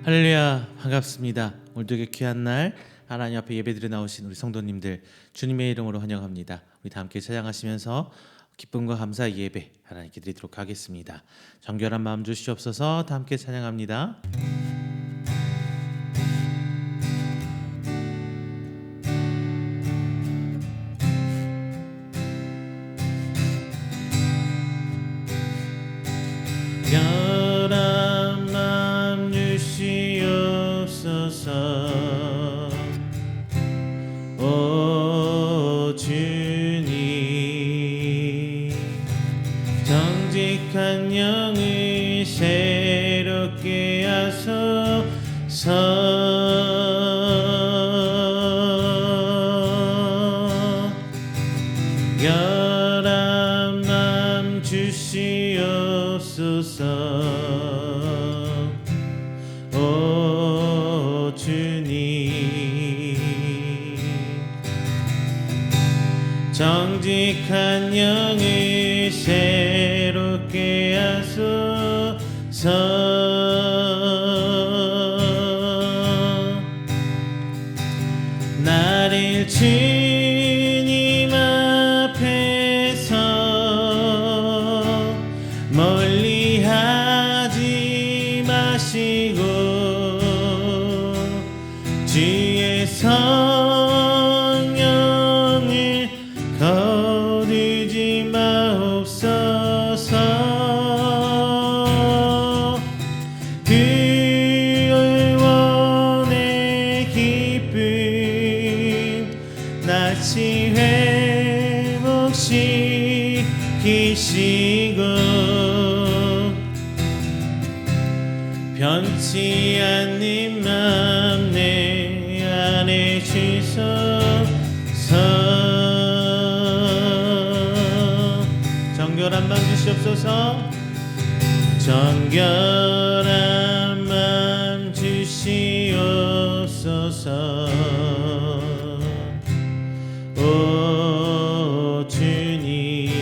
할렐루야, 반갑습니다. 오늘도 이렇게 귀한 날 하나님 앞에 예배드려 나오신 우리 성도님들 주님의 이름으로 환영합니다. 우리 다 함께 찬양하시면서 기쁨과 감사의 예배 하나님께 드리도록 하겠습니다. 정결한 마음 주시옵소서. 다 함께 찬양합니다. 결한 마음 주시옵소서. 오 주님, 정직한 영을 새롭게 하소서. 결한 마음 주시옵소서. 오 주님, 정직한 영을 새롭게 하소서. 나를 주님 앞에서 멀리하지 마시고 주의 성령을 거두지 마옵소서. 그 의원의 기쁨 다시 회복시키시고 변치 않는 맘 내 안에 주소서. 정결한 맘 주시옵소서. 정결한 맘 주시옵소서. 오 주님,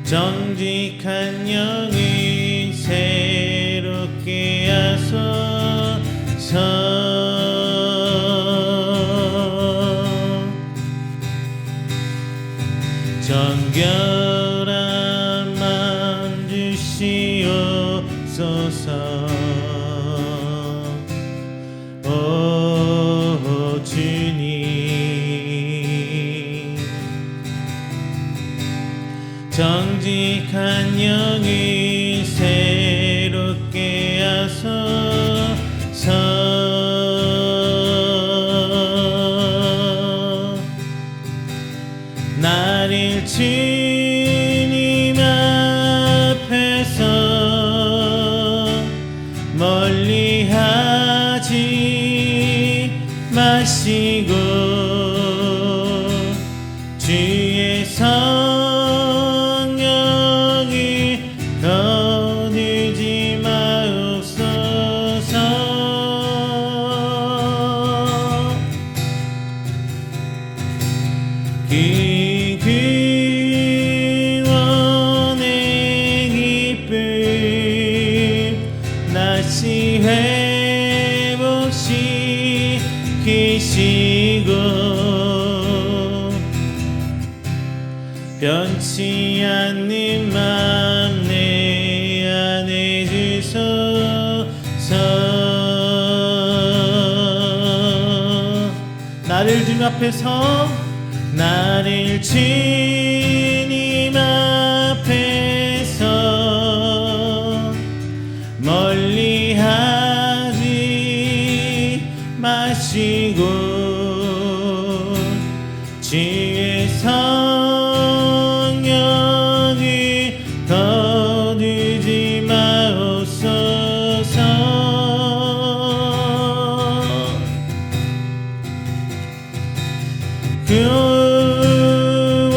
정직한 영을 새롭게 하소서. 정결한 맘 주시옵소서. 오 주님, 정직한 영을 새롭게 하소서. 나를 주님 앞에서 멀리하지 마시고 주의 성령을 거두지 마옵소서. 그 구원의 기쁨 다시 회복시키시고 변치 않는 맘 내 안에 주소서. 나를 주님 앞에서 나를 주님 앞에서 멀리하지 마시고 주의 성령을 거두지 마옵소서.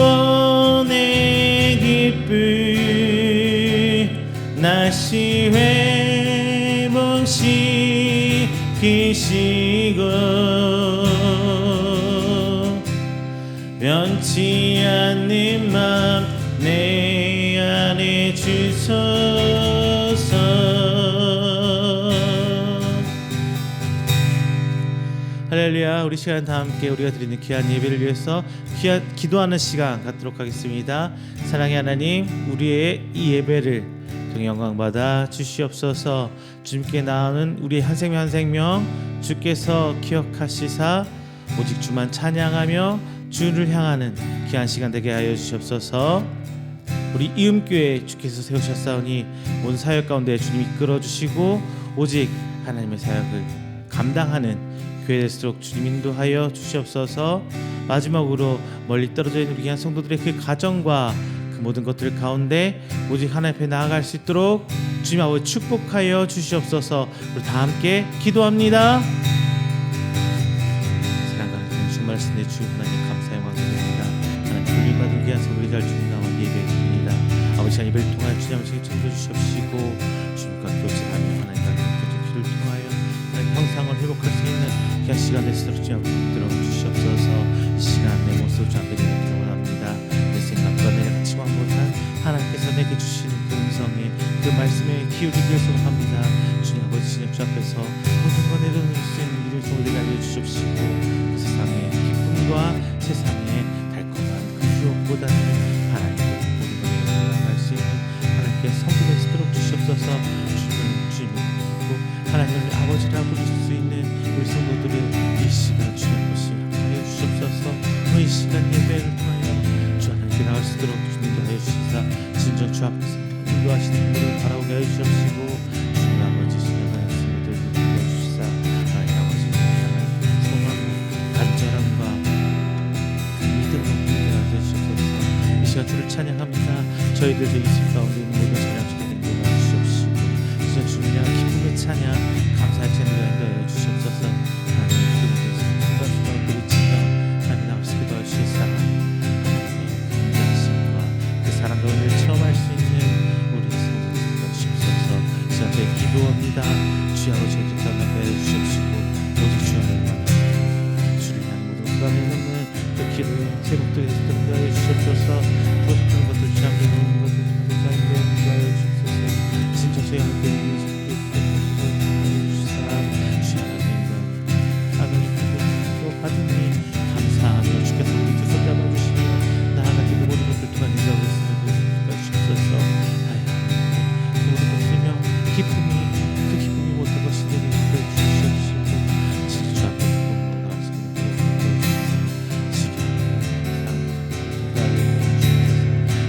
구원의 기쁨 다시 회복시키시고 변치 않는 맘 내 안에 주소서. 할렐루야. 우리 시간 다 함께 우리가 드리는 귀한 예배를 위해서 기도하는 시간 갖도록 하겠습니다. 사랑의 하나님, 우리의 이 예배를 통해 영광 받아 주시옵소서. 주님께 나오는 우리 한 생명 한 생명 주께서 기억하시사 오직 주만 찬양하며 주를 향하는 귀한 시간 되게 하여 주시옵소서. 우리 이음교회 주께서 세우셨사오니 모든 사역 가운데 주님 이끌어 주시고 오직 하나님의 사역을 감당하는 교회 될수록 주님 인도하여 주시옵소서. 마지막으로 멀리 떨어져 있는 우리 귀한 성도들의 그 가정과 그 모든 것들 가운데 오직 하나님 앞에 나아갈 수 있도록 주님 아버지 축복하여 주시옵소서. 우리 다 함께 기도합니다. 사랑하는 충만하신 내 주 하나님 감사의 왕입니다. 하나님 불림받은 귀한 성도들이 잘 주님 나와 예배드립니다. 아버지 한 예배를 통하여 주님 아버지께 천도 주시옵시고 주님과 교제하며 하나님과 교제 기도를 통하여 하나님 형상을 회복할 수 있는 귀한 시간 될수록 주님 아버지 들어 주시옵소서. 이 시간 내 모습 주 앞에 드리는 원합니다. 내 생각과 내 가치관보다 하나님께서 내게 주시는 그 음성에 그 말씀에 기울이기를 소원합니다. 주님 아버지 주님 주 앞에서 모든 것 내려놓을 수 있는 일을 성도에게 알려주시옵시고 그 세상의 기쁨과 세상의 달콤한 그 유혹보다는 하나님의 모든 것 내려놓을 수 있는 하나님께 성도될 수 있도록 주시옵소서. 주님이고 하나님을 아버지라 부를 수 있는 우리 성도들의 이 시간 주님 것이 하여 주시옵소서. 이 시간 예배를 통하여 주 하나님께 나올 수 있도록 주님도 하여 주시사 진정 주 앞에서 인도하시는 분들을 바라보게 하여 주시옵시고 주님 아버지 주님 하나님을 인도하여 주시사 하나님 아버지를 향한 소망과 간절함과 그 믿음으로 인도하여 주시옵소서. 이 시간 주를 찬양합니다. 저희들도 이 집 가운데 있는 모든 찬양 주께 인도하여 주시옵시고 진짜 주를 향한 기쁨의 찬양 감사의 찬양을 인도하여 주시옵소서. 하나님 그분께서 순간순간 부딪히며 하나님 앞에서 기도하여 주시사 하나님의 긍휼하심과 그 사랑과 은혜를 체험할 수 있는 우리 성도들과 주시옵소서. 진짜 저희 기도합니다. 주여 아버지 기도하여 주시옵시고 오직 주여 주를 향한 모든 순간에 있는 그 기도의 제목들이 인도하여 주시옵소서. 부족한 것들 주여 함께 놓는 것들 감사합니다. 인도하여 주시옵소서. 진짜 저희 함께 있는 감사하며 주께서 우리 두 손 잡아주시며 나아가기 그 모든 것들 동안 인정을 쓰는 주옵소서. 그 모든 것들이며 기쁨이 그 기쁨이 모든 것이 되게 인도해 주시옵시고 진짜 주 앞에 기쁨으로 나왔습니다.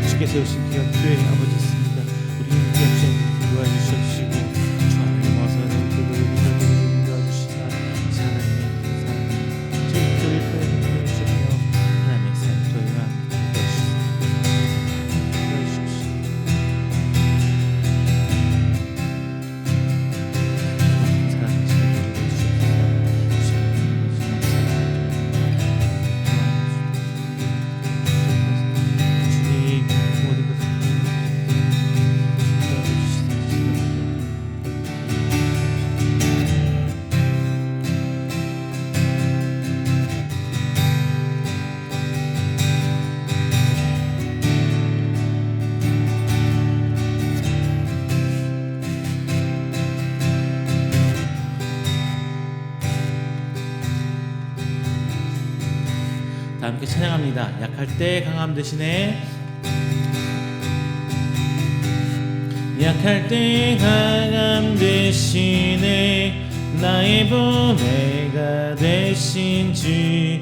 주께 세우신 귀한 교회 아버지 있습니다. 우리 귀한 주님 인도해 주시옵시고 주 하나님 와서 그들을 인도해 주시사 하나님의 다 함께 찬양합니다. 약할 때 강함 대신에 약할 때 강함 대신에 나의 보배가 되신 주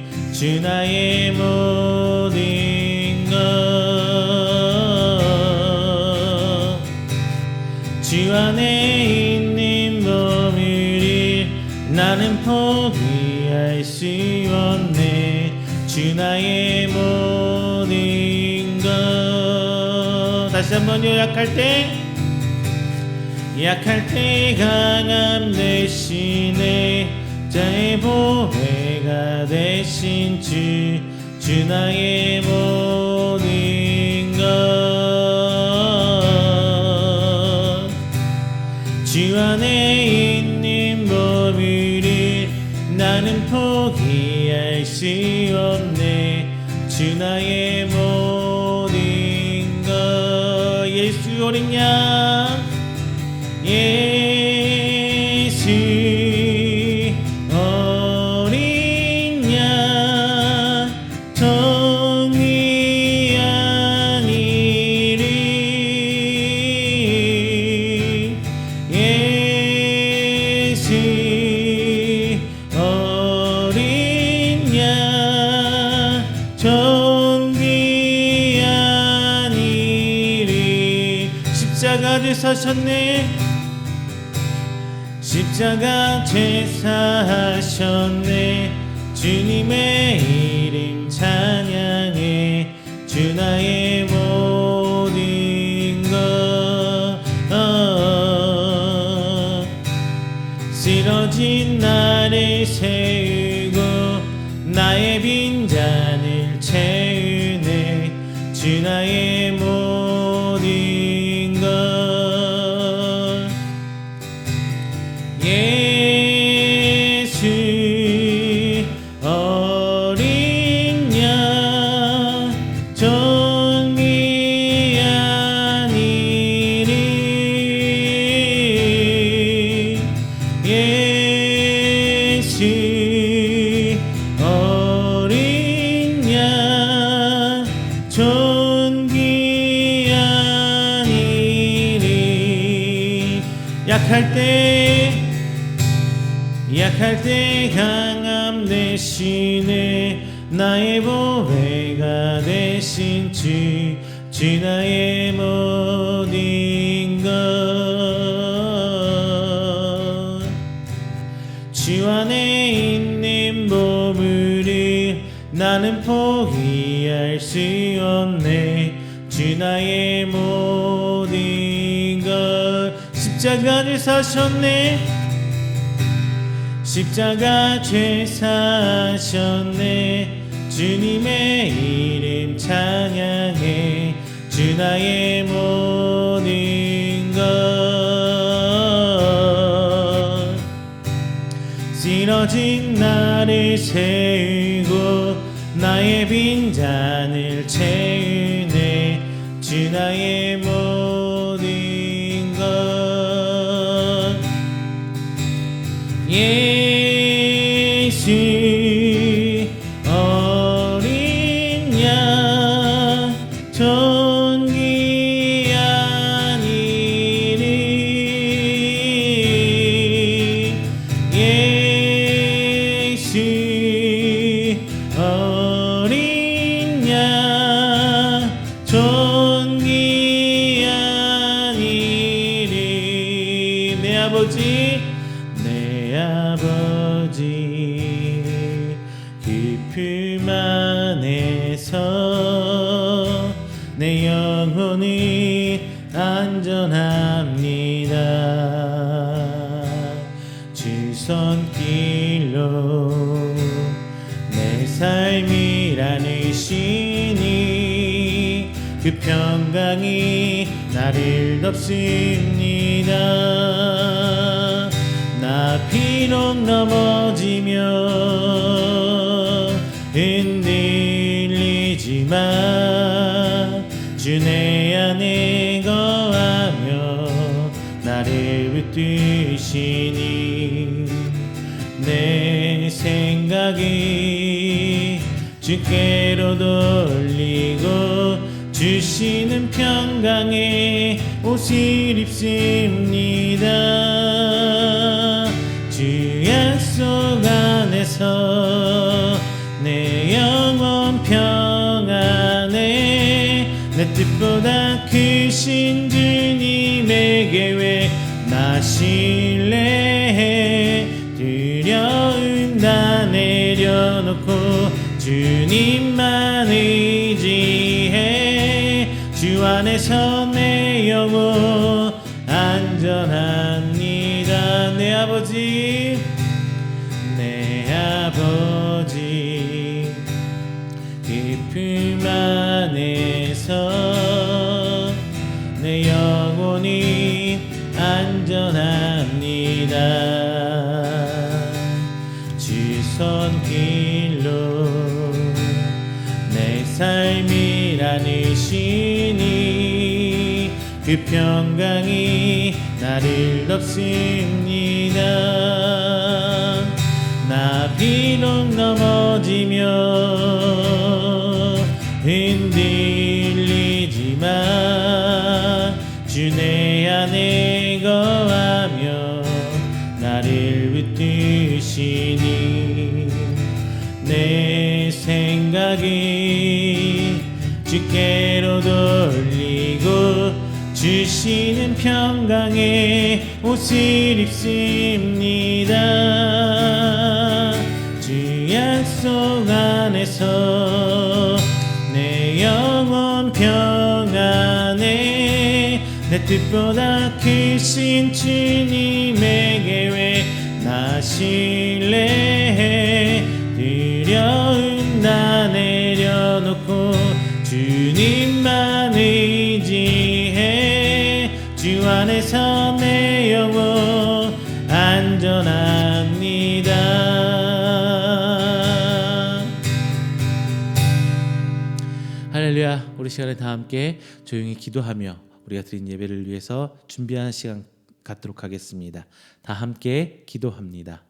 나의 모든 것 주 안에 있는 보물을 나는 포기할 수 없네. 주 나의 모든 것 다시 한번 약할 때 강함 대신에 자의 보배가 되신 주 나의 모든 것 주 안에 있는 보물을 나는 포기할 수 없네. 주 나의 모든 것 예수 어린 양 예수 어린 존귀한 일이 십자가 제사하셨네. 십자가 제사하셨네. 주님의 이름 찬양해. 주 나의 모든 것 쓰러진 나를 세우고 나의 빈잔을 채우네. 주 나의 모든 것 예수 어린 양 존귀한 일이 예수 어린 양 존귀한 일이 약할 때 강함 대신에 나의 보배가 되신 주 나의 모든 것 주 안에 있는 보물을 나는 포기할 수 없네. 주 나의 모든 것 십자가를 사셨네. 십자가 제사하셨네. 주님의 이름 찬양해. 주 나의 모든 것 쓰러진 나를 세우고 나의 빈잔을 채우네. 주 나의 모든 것 예수 어린 양 존귀한 일이 예수 어린 양 존귀한 일이 내 아버지 깊음 안에서 내 영혼이 안전합니다. 주 손길로 내 삶이 나누시니 그 평강이 나를 덮습니다. 나 비록 넘어지며 흔들리지만 주 내 안에 거하며 나를 붙드시니 내 생각이 주께로 돌리고 주시는 평강의 옷을 입습니다. 주 약속 안에서 내 영혼 평안해. 내 뜻보다 크신 주님의 계획 나 신뢰해. 두려움 다 내려놓고 주님만 의지해. 주 안에서 내 영혼 안전합니다. 내 아버지 깊음 안에서 내 영혼이 안전합니다. 주 손길로 내 삶이 나누시니 그 평강이 나를 덮습니다. 나 비록 넘어지며 흔들리지만 주 내 안에 거하며 나를 붙드시니 내 생각 생각이 주께로 돌리고 주시는 평강의 옷을 입습니다. 주 약속 안에서 내 영혼 평안해. 내 뜻보다 크신 주님에게 왜 나실래. 두려움 다 내려놓고 주님만 의지해. 주 안에서 내 영혼 안전합니다. 할렐루야. 우리 시간에 다 함께 조용히 기도하며 우리가 드린 예배를 위해서 준비하는 시간 갖도록 하겠습니다. 다 함께 기도합니다.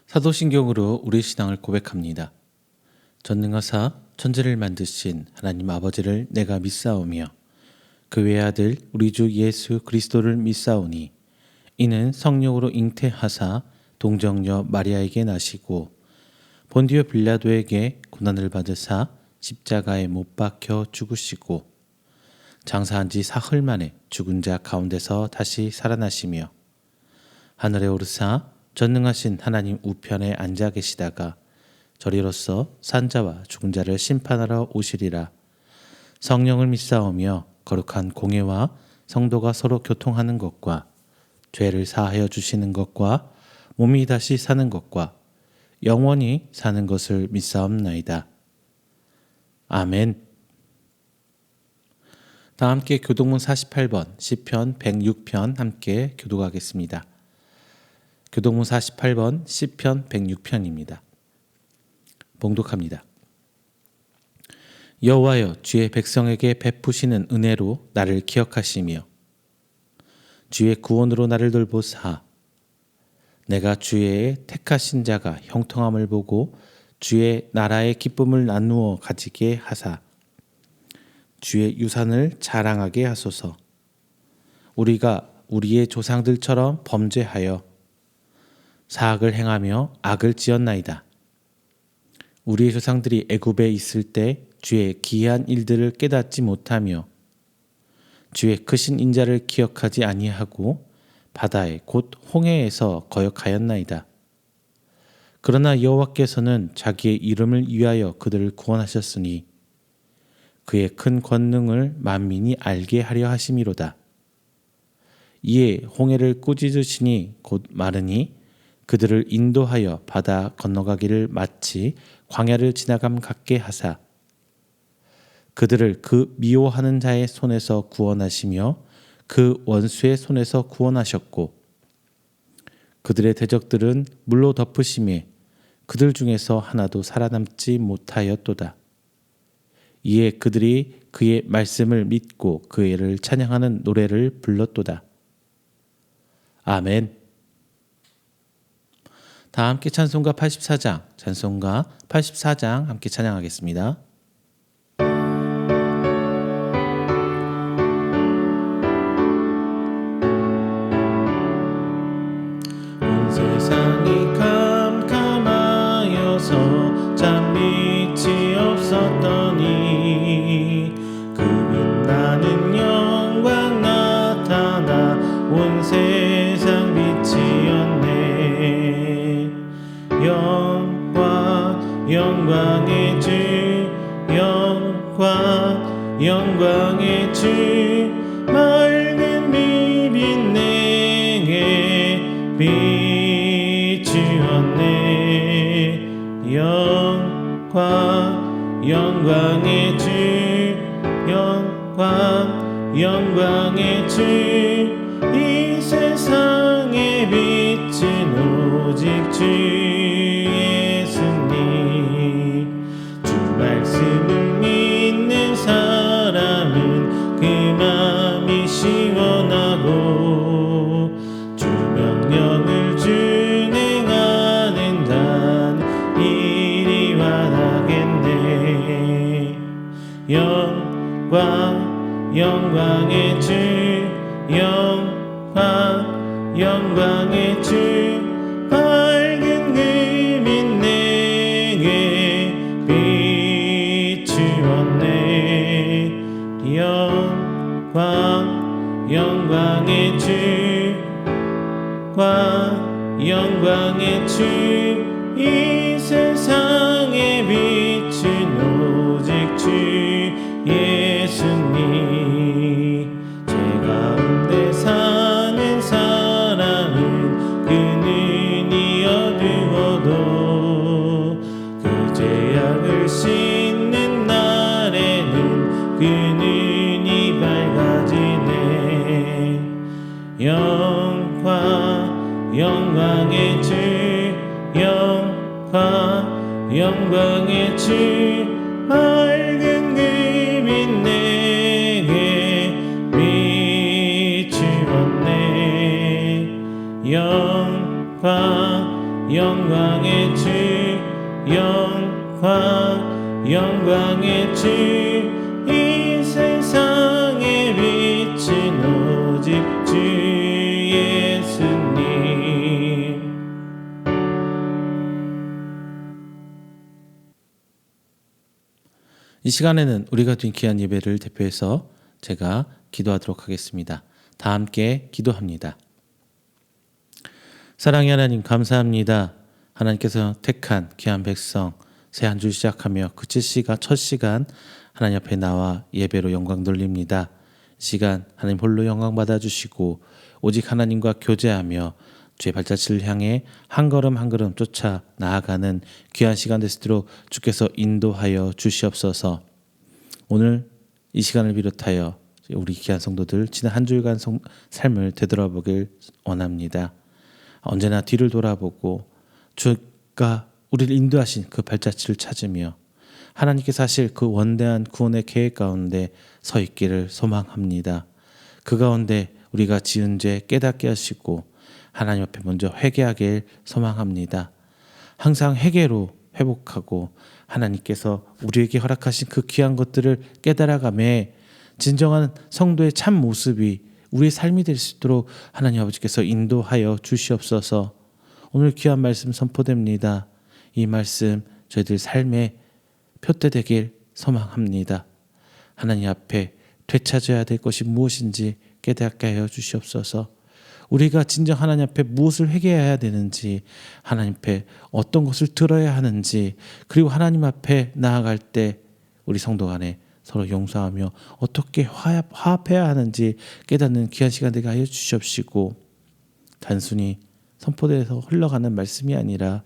사도신경으로 우리 신앙을 고백합니다. 전능하사 천지를 만드신 하나님 아버지를 내가 믿사오며 그 외아들 우리 주 예수 그리스도를 믿사오니 이는 성령으로 잉태하사 동정녀 마리아에게 나시고 본디오 빌라도에게 고난을 받으사 십자가에 못 박혀 죽으시고 장사한 지 사흘 만에 죽은 자 가운데서 다시 살아나시며 하늘에 오르사 전능하신 하나님 우편에 앉아 계시다가 저리로서 산자와 죽은 자를 심판하러 오시리라. 성령을 믿사오며 거룩한 공예와 성도가 서로 교통하는 것과 죄를 사하여 주시는 것과 몸이 다시 사는 것과 영원히 사는 것을 믿사옵나이다. 아멘. 다 함께 교독문 48번 시편 106편 함께 교독하겠습니다. 교독문 48번 시편 106편입니다. 봉독합니다. 여호와여 주의 백성에게 베푸시는 은혜로 나를 기억하시며 주의 구원으로 나를 돌보사. 내가 주의 택하신 자가 형통함을 보고 주의 나라의 기쁨을 나누어 가지게 하사 주의 유산을 자랑하게 하소서. 우리가 우리의 조상들처럼 범죄하여 사악을 행하며 악을 지었나이다. 우리의 조상들이 애굽에 있을 때 주의 기이한 일들을 깨닫지 못하며 주의 크신 인자를 기억하지 아니하고 바다에 곧 홍해에서 거역하였나이다. 그러나 여호와께서는 자기의 이름을 위하여 그들을 구원하셨으니 그의 큰 권능을 만민이 알게 하려 하심이로다. 이에 홍해를 꾸짖으시니 곧 마르니 그들을 인도하여 바다 건너가기를 마치 광야를 지나감 같게 하사 그들을 그 미워하는 자의 손에서 구원하시며 그 원수의 손에서 구원하셨고 그들의 대적들은 물로 덮으심에 그들 중에서 하나도 살아남지 못하였도다. 이에 그들이 그의 말씀을 믿고 그의 를 찬양하는 노래를 불렀도다. 아멘. 다 함께 찬송가 84장 함께 찬양하겠습니다. 온 세상이 캄캄하여서 잠빛이 없었더니 그 빛나는 영광 나타나 온 세상 빛이었네. 영광의 주 영광의 주 맑은 빛 내게 비추었네. 영광의 주 영광의 주 이 세상의 빛은 오직 주 예수님. 주 말씀을 믿는 사람은 그 맘이 시원하고 주 명령을 준행하는 자는 이리 완하겠네. 영광의 주 영광의 주 밝은 그 빛 내게 비추었네. 영광의 주 영광의 주 이 세상의 빛은 오직 주 예수님. 죄 가운데 사는 사람은 그 눈이 어두워도 그 죄악을 씻는 날에는 그 눈이 밝아지네. 영광의 주 영광의 주 밝은 그 빛 내게 비추었네. 영광의 주 영광의 주 이 세상의 빛은 오직 주 예수님. 이 시간에는 우리가 드린 귀한 예배를 대표해서 제가 기도하도록 하겠습니다. 다 함께 기도합니다. 사랑의 하나님, 감사합니다. 하나님께서 택한 귀한 백성 새 한 주 시작하며 그칠 첫 시간 하나님 앞에 나와 예배로 영광 돌립니다. 이 시간 하나님 홀로 영광 받아주시고 오직 하나님과 교제하며 주의 발자취를 향해 한 걸음 한 걸음 쫓아 나아가는 귀한 시간 되시도록 주께서 인도하여 주시옵소서. 오늘 이 시간을 비롯하여 우리 귀한 성도들 지난 한 주일간 삶을 되돌아보길 원합니다. 언제나 뒤를 돌아보고 주가 우리를 인도하신 그 발자취를 찾으며 하나님께서 하실 그 원대한 구원의 계획 가운데 서 있기를 소망합니다. 그 가운데 우리가 지은 죄 깨닫게 하시고 하나님 앞에 먼저 회개하길 소망합니다. 항상 회개로 회복하고 하나님께서 우리에게 허락하신 그 귀한 것들을 깨달아가매 진정한 성도의 참 모습이 우리의 삶이 될 수 있도록 하나님 아버지께서 인도하여 주시옵소서. 오늘 귀한 말씀 선포됩니다. 이 말씀 저희들 삶에 표대되길 소망합니다. 하나님 앞에 되찾아야 될 것이 무엇인지 깨닫게 하여 주시옵소서. 우리가 진정 하나님 앞에 무엇을 회개해야 되는지, 하나님 앞에 어떤 것을 들어야 하는지, 그리고 하나님 앞에 나아갈 때 우리 성도 간에 서로 용서하며 어떻게 화합해야 하는지 깨닫는 귀한 시간 되게 하여 주시옵시고, 단순히 선포돼서 흘러가는 말씀이 아니라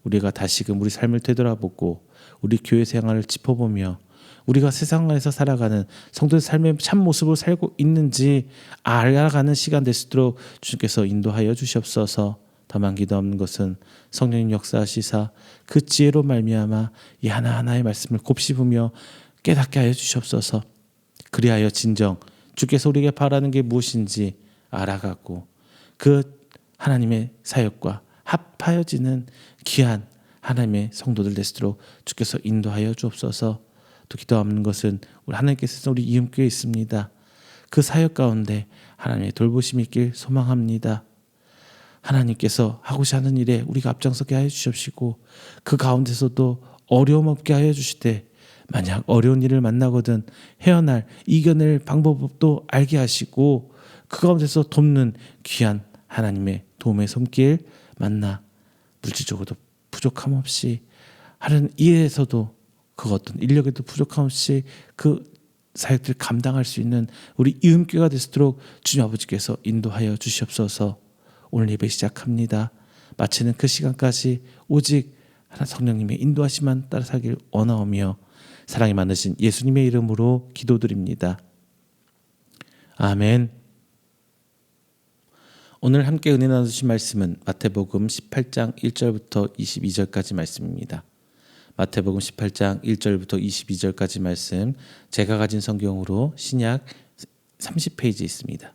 우리가 다시금 우리 삶을 되돌아보고 우리 교회 생활을 짚어보며 우리가 세상 안에서 살아가는 성도의 삶의 참 모습을 살고 있는지 알아가는 시간 될 수 있도록 주님께서 인도하여 주시옵소서. 다만 기도하는 것은 성령님 역사하시사 그 지혜로 말미암아 이 하나하나의 말씀을 곱씹으며 깨닫게 하여 주시옵소서. 그리하여 진정 주께서 우리에게 바라는 게 무엇인지 알아가고 그 하나님의 사역과 합하여지는 귀한 하나님의 성도들 되시도록 주께서 인도하여 주옵소서. 또 기도하는 것은 우리 하나님께서 우리 이음교회에 있습니다. 그 사역 가운데 하나님의 돌보심이 있길 소망합니다. 하나님께서 하고자 하는 일에 우리가 앞장서게 하여 주십시고 그 가운데서도 어려움 없게 하여 주시되 만약 어려운 일을 만나거든 헤어날 이겨낼 방법도 알게 하시고 그 가운데서 돕는 귀한 하나님의 도움의 손길 만나 물질적으로도 부족함 없이 하는 일에서도 그 어떤 인력에도 부족함 없이 그 사역들 감당할 수 있는 우리 이음교회가 되도록 주님 아버지께서 인도하여 주시옵소서. 오늘 예배 시작합니다. 마치는 그 시간까지 오직 하나 성령님의 인도하심만 따라 살길 원하오며 사랑이 많으신 예수님의 이름으로 기도드립니다. 아멘. 오늘 함께 은혜 나누신 말씀은 마태복음 18장 1절부터 22절까지 말씀입니다. 마태복음 18장 1절부터 22절까지 말씀 제가 가진 성경으로 신약 30페이지 있습니다.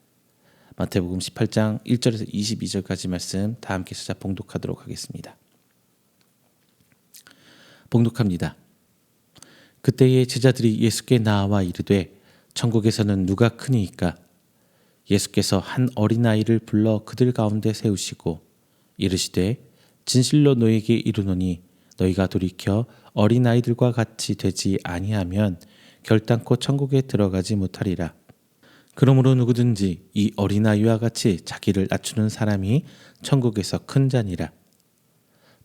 마태복음 18장 1절에서 22절까지 말씀 다 함께 수자 봉독하도록 하겠습니다. 봉독합니다. 그때에 제자들이 예수께 나와 이르되 천국에서는 누가 크니이까? 예수께서 한 어린아이를 불러 그들 가운데 세우시고 이르시되 진실로 너희에게 이르노니 너희가 돌이켜 어린아이들과 같이 되지 아니하면 결단코 천국에 들어가지 못하리라. 그러므로 누구든지 이 어린아이와 같이 자기를 낮추는 사람이 천국에서 큰 자니라.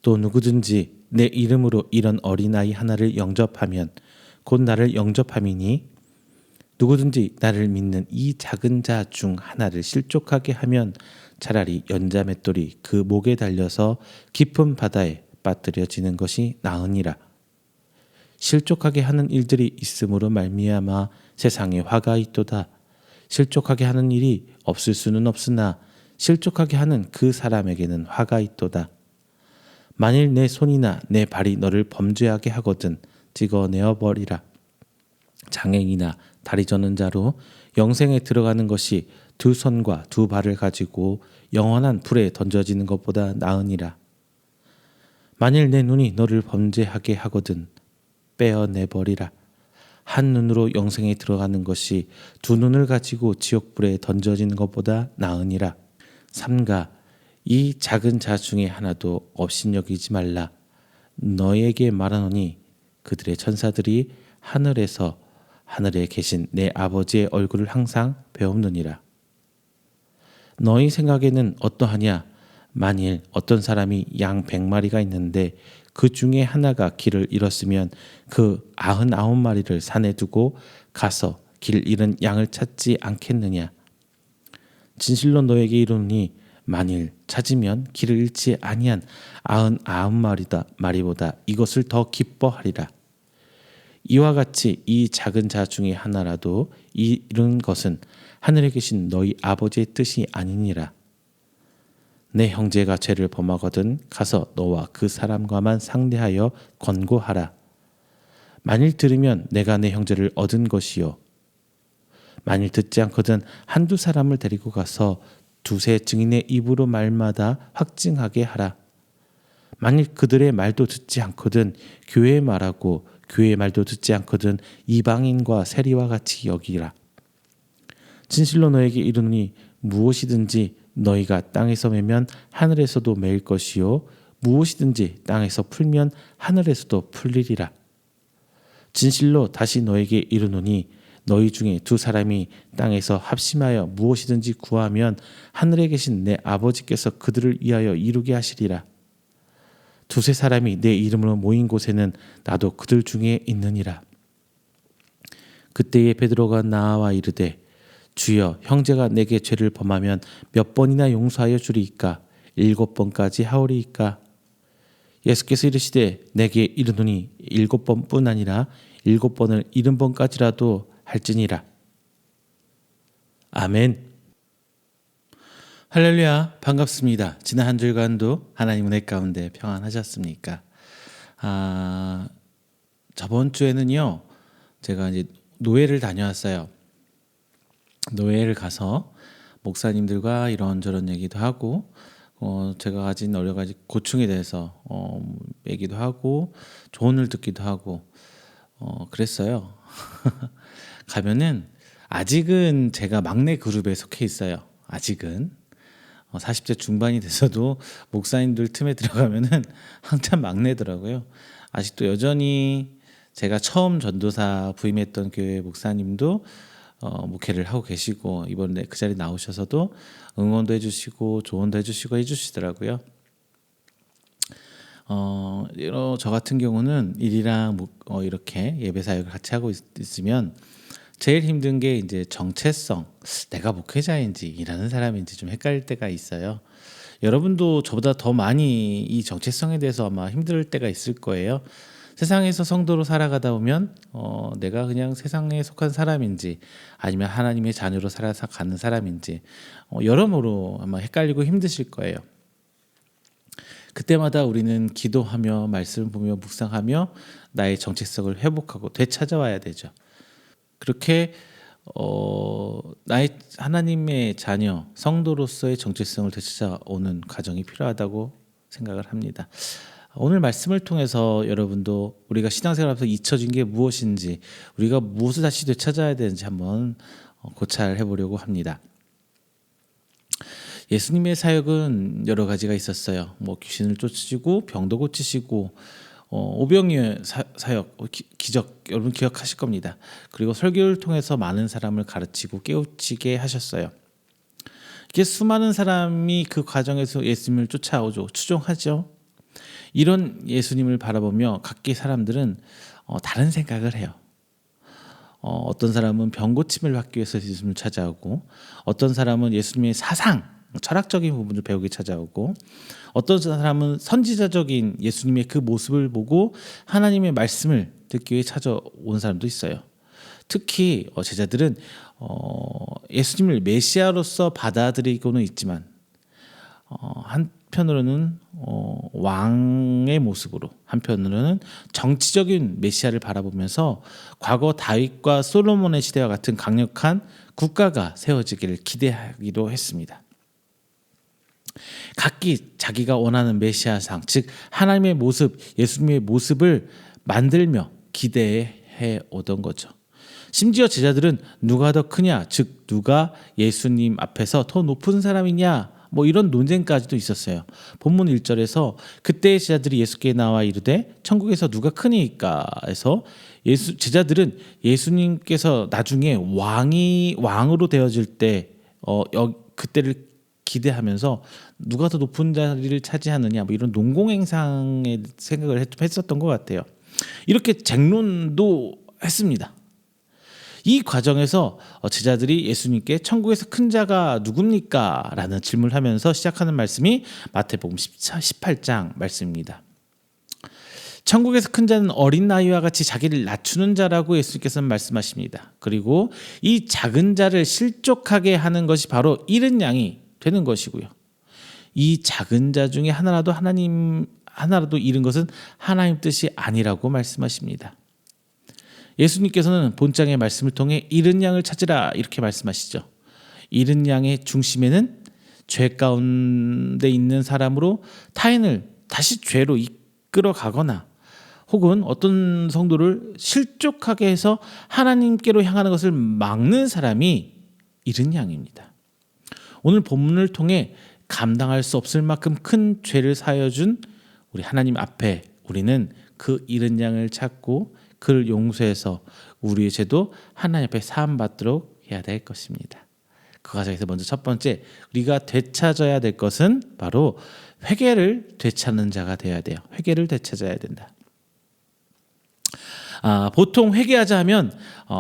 또 누구든지 내 이름으로 이런 어린아이 하나를 영접하면 곧 나를 영접함이니 누구든지 나를 믿는 이 작은 자 중 하나를 실족하게 하면 차라리 연자 맷돌이 그 목에 달려서 깊은 바다에 빠뜨려지는 것이 나으니라. 실족하게 하는 일들이 있음으로 말미암아 세상에 화가 있도다. 실족하게 하는 일이 없을 수는 없으나 실족하게 하는 그 사람에게는 화가 있도다. 만일 내 손이나 내 발이 너를 범죄하게 하거든 찍어내어 버리라. 장애인이나 다리 저는 자로 영생에 들어가는 것이 두 손과 두 발을 가지고 영원한 불에 던져지는 것보다 나으니라. 만일 내 눈이 너를 범죄하게 하거든 빼어내버리라. 한 눈으로 영생에 들어가는 것이 두 눈을 가지고 지옥불에 던져지는 것보다 나으니라. 삼가 이 작은 자 중에 하나도 업신여기지 말라. 너에게 말하노니 그들의 천사들이 하늘에 계신 내 아버지의 얼굴을 항상 배우느니라. 너희 생각에는 어떠하냐? 만일 어떤 사람이 양 100마리가 있는데 그 중에 하나가 길을 잃었으면 그 99마리를 산에 두고 가서 길 잃은 양을 찾지 않겠느냐? 진실로 너에게 이르노니 만일 찾으면 길을 잃지 아니한 99마리보다 이것을 더 기뻐하리라. 이와 같이 이 작은 자 중에 하나라도 잃은 것은 하늘에 계신 너희 아버지의 뜻이 아니니라. 내 형제가 죄를 범하거든 가서 너와 그 사람과만 상대하여 권고하라. 만일 들으면 내가 내 형제를 얻은 것이요. 만일 듣지 않거든 한두 사람을 데리고 가서 두세 증인의 입으로 말마다 확증하게 하라. 만일 그들의 말도 듣지 않거든 교회의 말하고 교회의 말도 듣지 않거든 이방인과 세리와 같이 여기라. 진실로 너에게 이르노니 무엇이든지 너희가 땅에서 매면 하늘에서도 매일 것이요 무엇이든지 땅에서 풀면 하늘에서도 풀리리라. 진실로 다시 너에게 이르노니 너희 중에 두 사람이 땅에서 합심하여 무엇이든지 구하면 하늘에 계신 내 아버지께서 그들을 위하여 이루게 하시리라. 두세 사람이 내 이름으로 모인 곳에는 나도 그들 중에 있느니라. 그때에 베드로가 나와 이르되 주여 형제가 내게 죄를 범하면 몇 번이나 용서하여 주리이까? 7번까지 하오리이까. 예수께서 이르시되 내게 이르노니 7번뿐 아니라 7번을 70번까지라도 할지니라. 아멘. 할렐루야, 반갑습니다. 지난 한 주간도 하나님 은혜 가운데 평안하셨습니까? 저번 주에는요, 제가 이제 노예를 다녀왔어요. 노예를 가서 목사님들과 이런저런 얘기도 하고, 제가 가진 여러 가지 고충에 대해서 얘기도 하고, 조언을 듣기도 하고, 그랬어요. 가면은 아직은 제가 막내 그룹에 속해 있어요. 아직은 40대 중반이 돼서도 목사님들 틈에 들어가면은 한참 막내더라고요. 아직도 여전히 제가 처음 전도사 부임했던 교회 목사님도 목회를 하고 계시고, 이번에 그 자리에 나오셔서도 응원도 해주시고 조언도 해주시고 해주시더라고요. 저 같은 경우는 일이랑 이렇게 예배 사역을 같이 하고 있으면 제일 힘든 게 이제 정체성, 내가 목회자인지 일하는 사람인지 좀 헷갈릴 때가 있어요. 여러분도 저보다 더 많이 이 정체성에 대해서 아마 힘들 때가 있을 거예요. 세상에서 성도로 살아가다 보면 내가 그냥 세상에 속한 사람인지 아니면 하나님의 자녀로 살아서 가는 사람인지 여러모로 아마 헷갈리고 힘드실 거예요. 그때마다 우리는 기도하며 말씀 보며 묵상하며 나의 정체성을 회복하고 되찾아와야 되죠. 그렇게 나의 하나님의 자녀, 성도로서의 정체성을 되찾아오는 과정이 필요하다고 생각을 합니다. 오늘 말씀을 통해서 여러분도 우리가 신앙생활하면서 잊혀진 게 무엇인지, 우리가 무엇을 다시 되찾아야 되는지 한번 고찰해 보려고 합니다. 예수님의 사역은 여러 가지가 있었어요. 귀신을 쫓으시고 병도 고치시고 오병이의 사역, 기적 여러분 기억하실 겁니다. 그리고 설교를 통해서 많은 사람을 가르치고 깨우치게 하셨어요. 이게 수많은 사람이 그 과정에서 예수님을 쫓아오죠. 추종하죠. 이런 예수님을 바라보며 각기 사람들은 다른 생각을 해요. 어떤 사람은 병 고침을 받기 위해서 예수님을 찾아오고, 어떤 사람은 예수님의 사상, 철학적인 부분을 배우기 찾아오고, 어떤 사람은 선지자적인 예수님의 그 모습을 보고 하나님의 말씀을 듣기 위해 찾아온 사람도 있어요. 특히 제자들은 예수님을 메시아로서 받아들이고는 있지만 한편으로는 왕의 모습으로, 한편으로는 정치적인 메시아를 바라보면서 과거 다윗과 솔로몬의 시대와 같은 강력한 국가가 세워지기를 기대하기도 했습니다. 각기 자기가 원하는 메시아상, 즉 하나님의 모습, 예수님의 모습을 만들며 기대해 오던 거죠. 심지어 제자들은 누가 더 크냐, 즉 누가 예수님 앞에서 더 높은 사람이냐, 이런 논쟁까지도 있었어요. 본문 1절에서 그때의 제자들이 예수께 나와 이르되 천국에서 누가 크니까 해서 제자들은 예수님께서 나중에 왕으로 되어질 때 그때를 기대하면서 누가 더 높은 자리를 차지하느냐, 이런 농공행상의 생각을 했었던 것 같아요. 이렇게 쟁론도 했습니다. 이 과정에서 제자들이 예수님께 천국에서 큰 자가 누굽니까? 라는 질문을 하면서 시작하는 말씀이 마태복음 18장 말씀입니다. 천국에서 큰 자는 어린 나이와 같이 자기를 낮추는 자라고 예수님께서는 말씀하십니다. 그리고 이 작은 자를 실족하게 하는 것이 바로 이른 양이 되는 것이고요. 이 작은 자 중에 하나라도 잃은 것은 하나님 뜻이 아니라고 말씀하십니다. 예수님께서는 본장의 말씀을 통해 잃은 양을 찾으라 이렇게 말씀하시죠. 잃은 양의 중심에는 죄 가운데 있는 사람으로 타인을 다시 죄로 이끌어가거나 혹은 어떤 성도를 실족하게 해서 하나님께로 향하는 것을 막는 사람이 잃은 양입니다. 오늘 본문을 통해 감당할 수 없을 만큼 큰 죄를 사하여 준 우리 하나님 앞에 우리는 그 잃은 양을 찾고 그를 용서해서 우리의 죄도 하나님 앞에 사함받도록 해야 될 것입니다. 그 과정에서 먼저 첫 번째 우리가 되찾아야 될 것은 바로 회개를 되찾는 자가 되어야 돼요. 회개를 되찾아야 된다. 보통 회개하자 하면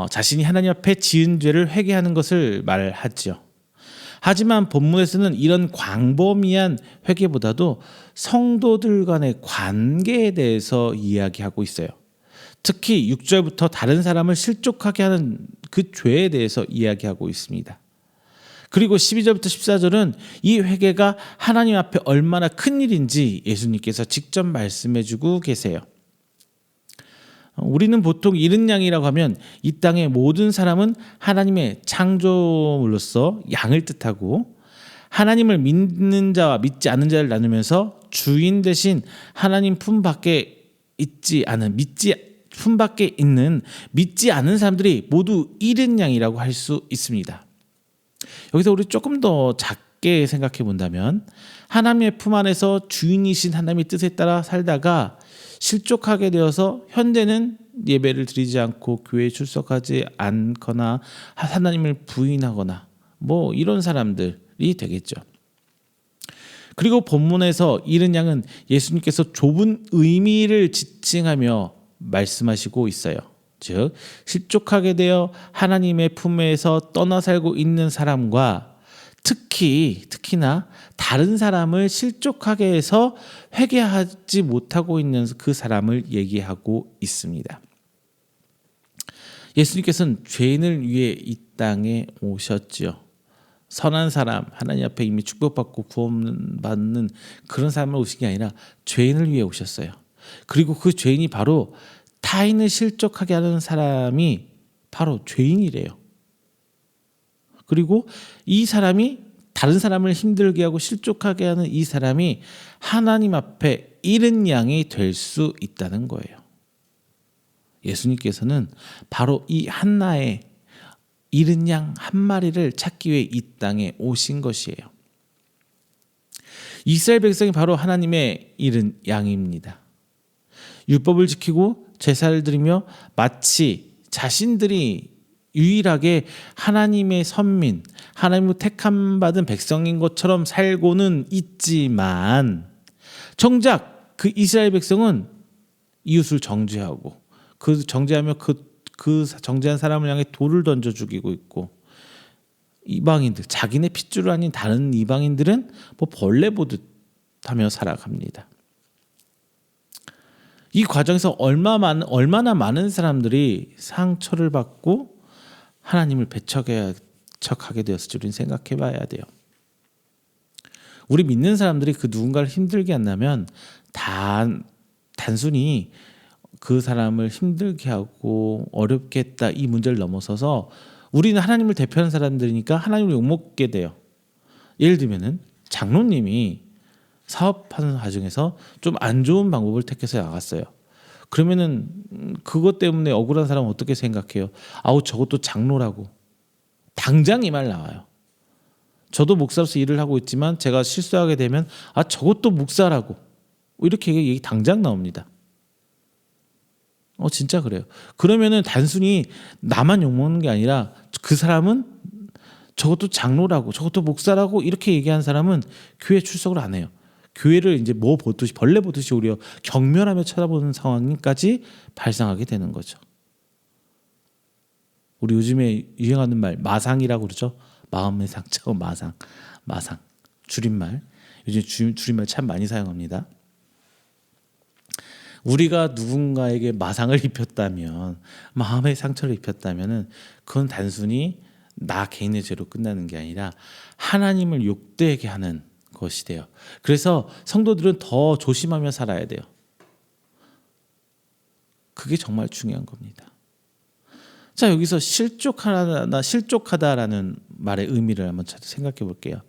자신이 하나님 앞에 지은 죄를 회개하는 것을 말하죠. 하지만 본문에서는 이런 광범위한 회개보다도 성도들 간의 관계에 대해서 이야기하고 있어요. 특히 6절부터 다른 사람을 실족하게 하는 그 죄에 대해서 이야기하고 있습니다. 그리고 12절부터 14절은 이 회개가 하나님 앞에 얼마나 큰 일인지 예수님께서 직접 말씀해주고 계세요. 우리는 보통 이른 양이라고 하면 이 땅의 모든 사람은 하나님의 창조물로서 양을 뜻하고, 하나님을 믿는 자와 믿지 않는 자를 나누면서 주인 대신 하나님 품 밖에 있지 않은 품 밖에 있는 믿지 않는 사람들이 모두 이른 양이라고 할 수 있습니다. 여기서 우리 조금 더 작게 생각해 본다면, 하나님의 품 안에서 주인이신 하나님의 뜻에 따라 살다가 실족하게 되어서 현재는 예배를 드리지 않고 교회에 출석하지 않거나 하나님을 부인하거나 뭐 이런 사람들이 되겠죠. 그리고 본문에서 이른 양은 예수님께서 좁은 의미를 지칭하며 말씀하시고 있어요. 즉, 실족하게 되어 하나님의 품에서 떠나 살고 있는 사람과 특히나 다른 사람을 실족하게 해서 회개하지 못하고 있는 그 사람을 얘기하고 있습니다. 예수님께서는 죄인을 위해 이 땅에 오셨지요. 선한 사람, 하나님 앞에 이미 축복받고 구원받는 그런 사람을 오신 게 아니라 죄인을 위해 오셨어요. 그리고 그 죄인이 바로 타인을 실족하게 하는 사람이 바로 죄인이래요. 그리고 이 사람이 다른 사람을 힘들게 하고 실족하게 하는 이 사람이 하나님 앞에 이른 양이 될 수 있다는 거예요. 예수님께서는 바로 이 한나의 이른 양 한 마리를 찾기 위해 이 땅에 오신 것이에요. 이스라엘 백성이 바로 하나님의 이른 양입니다. 율법을 지키고 제사를 드리며 마치 자신들이 유일하게 하나님의 선민, 하나님의 택함 받은 백성인 것처럼 살고는 있지만, 정작 그 이스라엘 백성은 이웃을 정죄하고, 그 정죄하며 그 정죄한 사람을 향해 돌을 던져 죽이고 있고, 이방인들, 자기네 핏줄을 아닌 다른 이방인들은 뭐 벌레 보듯 하며 살아갑니다. 이 과정에서 얼마나 많은 사람들이 상처를 받고 하나님을 배척하게 되었을지 우리는 생각해 봐야 돼요. 우리 믿는 사람들이 그 누군가를 힘들게 한다면 단순히 그 사람을 힘들게 하고 어렵게 했다 이 문제를 넘어서서 우리는 하나님을 대표하는 사람들이니까 하나님을 욕먹게 돼요. 예를 들면은 장로님이 사업하는 과정에서 좀 안 좋은 방법을 택해서 나갔어요. 그러면은 그것 때문에 억울한 사람은 어떻게 생각해요? 아우, 저것도 장로라고. 당장 이 말 나와요. 저도 목사로서 일을 하고 있지만 제가 실수하게 되면 저것도 목사라고. 이렇게 얘기 당장 나옵니다. 진짜 그래요. 그러면은 단순히 나만 욕먹는 게 아니라 그 사람은 저것도 장로라고, 저것도 목사라고 이렇게 얘기한 사람은 교회 출석을 안 해요. 교회를 이제 뭐 보듯이 벌레 보듯이 오히려 경멸하며 쳐다보는 상황까지 발생하게 되는 거죠. 우리 요즘에 유행하는 말 마상이라고 그러죠. 마음의 상처, 마상 줄임말. 요즘 줄임말 참 많이 사용합니다. 우리가 누군가에게 마상을 입혔다면, 마음의 상처를 입혔다면은 그건 단순히 나 개인의 죄로 끝나는 게 아니라 하나님을 욕되게 하는 것이 돼요. 그래서 성도들은 더 조심하며 살아야 돼요. 그게 정말 중요한 겁니다. 자, 여기서 실족하다라는 말의 의미를 한번 생각해 볼게요.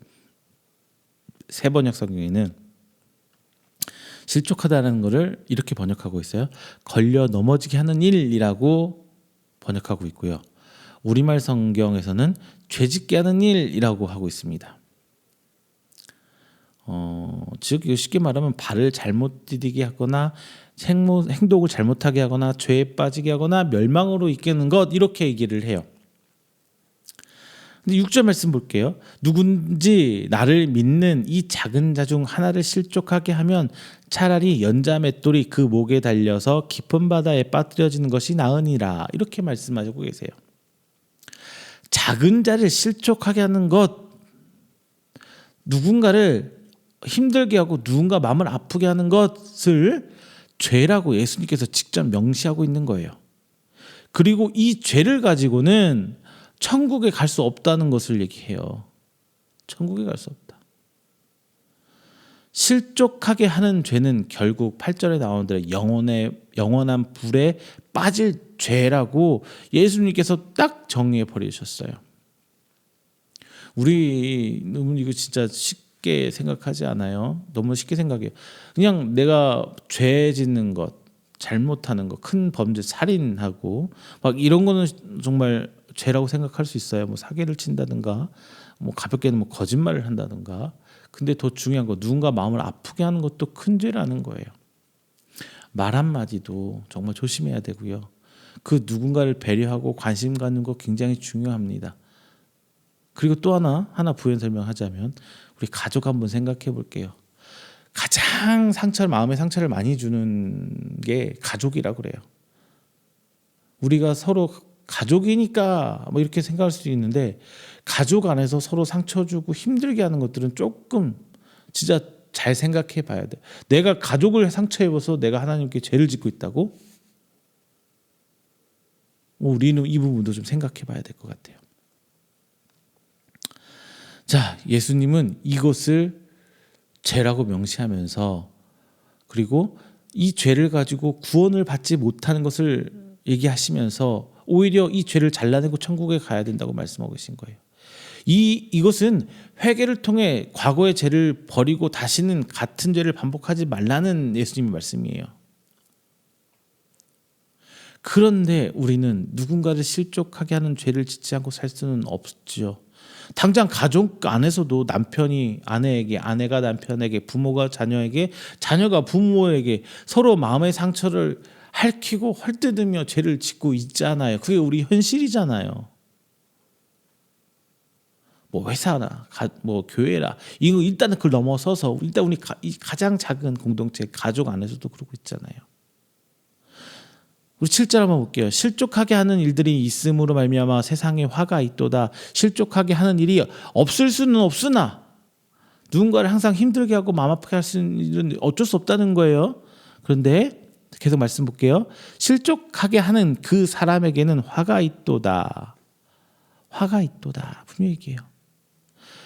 세번역 성경에는 실족하다라는 것을 이렇게 번역하고 있어요. 걸려 넘어지게 하는 일이라고 번역하고 있고요. 우리말 성경에서는 죄짓게 하는 일이라고 하고 있습니다. 즉 쉽게 말하면 발을 잘못 디디게 하거나 행동을 잘못하게 하거나 죄에 빠지게 하거나 멸망으로 이끄는 것, 이렇게 얘기를 해요. 근데 6절 말씀 볼게요. 누군지 나를 믿는 이 작은 자 중 하나를 실족하게 하면 차라리 연자 맷돌이 그 목에 달려서 깊은 바다에 빠뜨려지는 것이 나으니라. 이렇게 말씀하시고 계세요. 작은 자를 실족하게 하는 것, 누군가를 힘들게 하고 누군가 마음을 아프게 하는 것을 죄라고 예수님께서 직접 명시하고 있는 거예요. 그리고 이 죄를 가지고는 천국에 갈 수 없다는 것을 얘기해요. 천국에 갈 수 없다. 실족하게 하는 죄는 결국 8절에 나오는 대로 영원한 불에 빠질 죄라고 예수님께서 딱 정리해 버리셨어요. 우리는 이거 진짜 쉽게 생각하지 않아요? 너무 쉽게 생각해요. 그냥 내가 죄 짓는 것, 잘못하는 것, 큰 범죄, 살인하고 막 이런 거는 정말 죄라고 생각할 수 있어요. 뭐 사기를 친다든가, 뭐 가볍게는 뭐 거짓말을 한다든가. 근데 더 중요한 거, 누군가 마음을 아프게 하는 것도 큰 죄라는 거예요. 말 한마디도 정말 조심해야 되고요. 그 누군가를 배려하고 관심 갖는 거 굉장히 중요합니다. 그리고 또 하나 부연 설명하자면 우리 가족 한번 생각해 볼게요. 가장 마음의 상처를 많이 주는 게 가족이라고 그래요. 우리가 서로 가족이니까 뭐 이렇게 생각할 수 있는데 가족 안에서 서로 상처 주고 힘들게 하는 것들은 조금 진짜 잘 생각해 봐야 돼. 내가 가족을 상처 입어서 내가 하나님께 죄를 짓고 있다고? 우리는 이 부분도 좀 생각해 봐야 될 것 같아요. 자, 예수님은 이것을 죄라고 명시하면서 그리고 이 죄를 가지고 구원을 받지 못하는 것을 얘기하시면서 오히려 이 죄를 잘라내고 천국에 가야 된다고 말씀하고 계신 거예요. 이것은 회개를 통해 과거의 죄를 버리고 다시는 같은 죄를 반복하지 말라는 예수님의 말씀이에요. 그런데 우리는 누군가를 실족하게 하는 죄를 짓지 않고 살 수는 없죠. 당장 가족 안에서도 남편이 아내에게, 아내가 남편에게, 부모가 자녀에게, 자녀가 부모에게 서로 마음의 상처를 핥히고 헐뜯으며 죄를 짓고 있잖아요. 그게 우리 현실이잖아요. 뭐 회사나 뭐 교회라 이거 일단은 그걸 넘어서서 일단 우리 이 가장 작은 공동체 가족 안에서도 그러고 있잖아요. 우리 7절 한번 볼게요. 실족하게 하는 일들이 있음으로 말미암아 세상에 화가 있도다. 실족하게 하는 일이 없을 수는 없으나 누군가를 항상 힘들게 하고 마음 아프게 할 수 있는 일은 어쩔 수 없다는 거예요. 그런데 계속 말씀 볼게요. 실족하게 하는 그 사람에게는 화가 있도다. 화가 있도다. 분명히 얘기해요.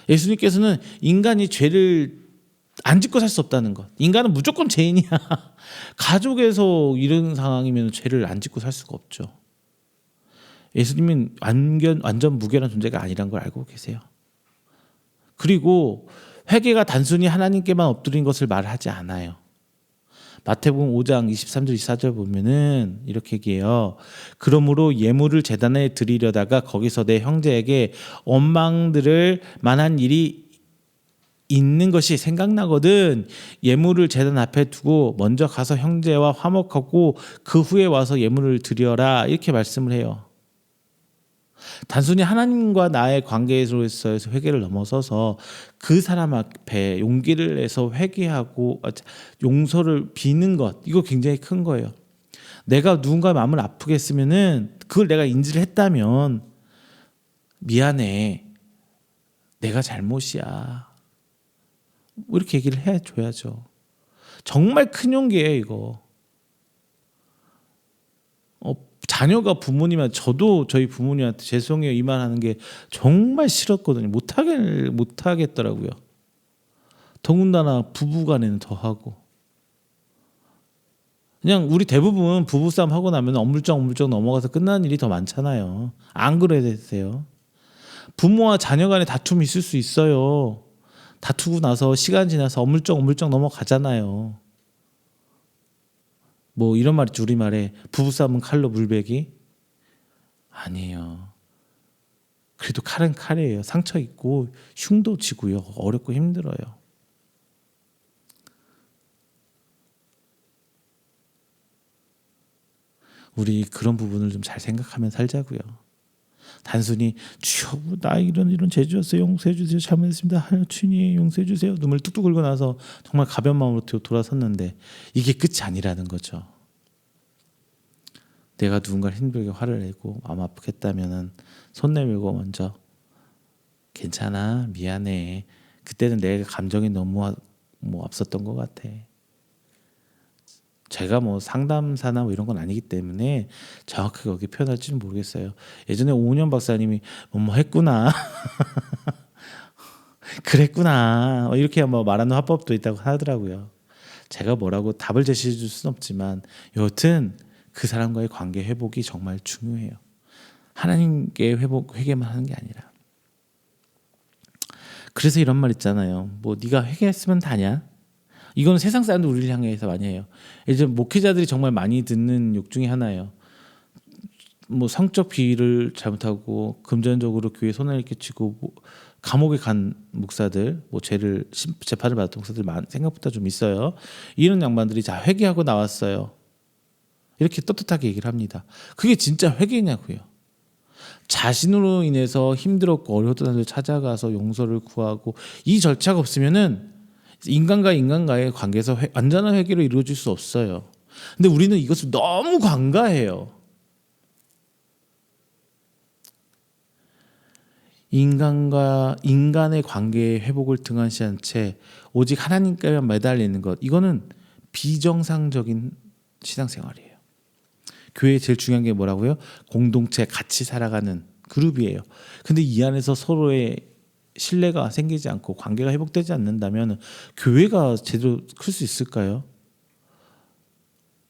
예수님께서는 인간이 죄를 안 짓고 살 수 없다는 것. 인간은 무조건 죄인이야. 가족에서 이런 상황이면 죄를 안 짓고 살 수가 없죠. 예수님은 완전 무결한 존재가 아니란 걸 알고 계세요. 그리고 회개가 단순히 하나님께만 엎드린 것을 말하지 않아요. 마태복음 5장 23절 24절 보면은 이렇게 얘기해요. 그러므로 예물을 제단에 드리려다가 거기서 내 형제에게 원망들을 만한 일이 있는 것이 생각나거든. 예물을 제단 앞에 두고 먼저 가서 형제와 화목하고 그 후에 와서 예물을 드려라. 이렇게 말씀을 해요. 단순히 하나님과 나의 관계에서의 회개를 넘어서서 그 사람 앞에 용기를 내서 회개하고 용서를 비는 것, 이거 굉장히 큰 거예요. 내가 누군가 마음을 아프게 했으면은 그걸 내가 인지를 했다면 미안해, 내가 잘못이야, 이렇게 얘기를 해줘야죠. 정말 큰 용기예요 이거. 자녀가 부모님한테, 저도 저희 부모님한테 죄송해요 이 말 하는 게 정말 싫었거든요. 못하겠더라고요. 더군다나 부부간에는 더 하고. 그냥 우리 대부분 부부싸움 하고 나면 어물쩍 넘어가서 끝나는 일이 더 많잖아요. 안 그러세요? 부모와 자녀 간에 다툼이 있을 수 있어요. 다투고 나서 시간 지나서 어물쩍 넘어가잖아요. 뭐 이런 말 있죠, 우리말에 부부싸움은 칼로 물베기. 아니에요. 그래도 칼은 칼이에요. 상처 있고 흉도 지고요. 어렵고 힘들어요. 우리 그런 부분을 좀 잘 생각하면 살자고요. 단순히 주여 나 이런 죄 지었어요, 용서해 주세요, 잘못했습니다, 주님 용서해 주세요, 눈물 뚝뚝 흘고 나서 정말 가벼운 마음으로 돌아섰는데 이게 끝이 아니라는 거죠. 내가 누군가를 힘들게 화를 내고 마음 아프겠다면은 손 내밀고 먼저 괜찮아, 미안해, 그때는 내 감정이 너무 앞섰던 것 같아. 제가 뭐 상담사나 뭐 이런 건 아니기 때문에 정확하게 어떻게 표현할지는 모르겠어요. 예전에 오은영 박사님이 뭐 했구나. 그랬구나. 이렇게 뭐 말하는 화법도 있다고 하더라고요. 제가 뭐라고 답을 제시해 줄 수는 없지만 여튼 그 사람과의 관계 회복이 정말 중요해요. 하나님께 회개만 하는 게 아니라. 그래서 이런 말 있잖아요. 뭐 네가 회개했으면 다냐? 이거는 세상 사람들 우리를 향해서 많이 해요. 예전 목회자들이 정말 많이 듣는 욕 중에 하나예요. 뭐 성적 비위를 잘못하고 금전적으로 교회에 손해를 끼치고 뭐 감옥에 간 목사들, 뭐 재판을 받았던 목사들 생각보다 좀 있어요. 이런 양반들이 자 회개하고 나왔어요. 이렇게 떳떳하게 얘기를 합니다. 그게 진짜 회개냐고요. 자신으로 인해서 힘들었고 어려웠던 사람들 찾아가서 용서를 구하고 이 절차가 없으면은 인간과 인간과의 관계에서 완전한 회개로 이루어질 수 없어요. 근데 우리는 이것을 너무 간과해요. 인간과 인간의 관계의 회복을 등한시한 채 오직 하나님께만 매달리는 것, 이거는 비정상적인 신앙생활이에요. 교회에 제일 중요한 게 뭐라고요? 공동체 같이 살아가는 그룹이에요. 근데 이 안에서 서로의 신뢰가 생기지 않고 관계가 회복되지 않는다면 교회가 제대로 클 수 있을까요?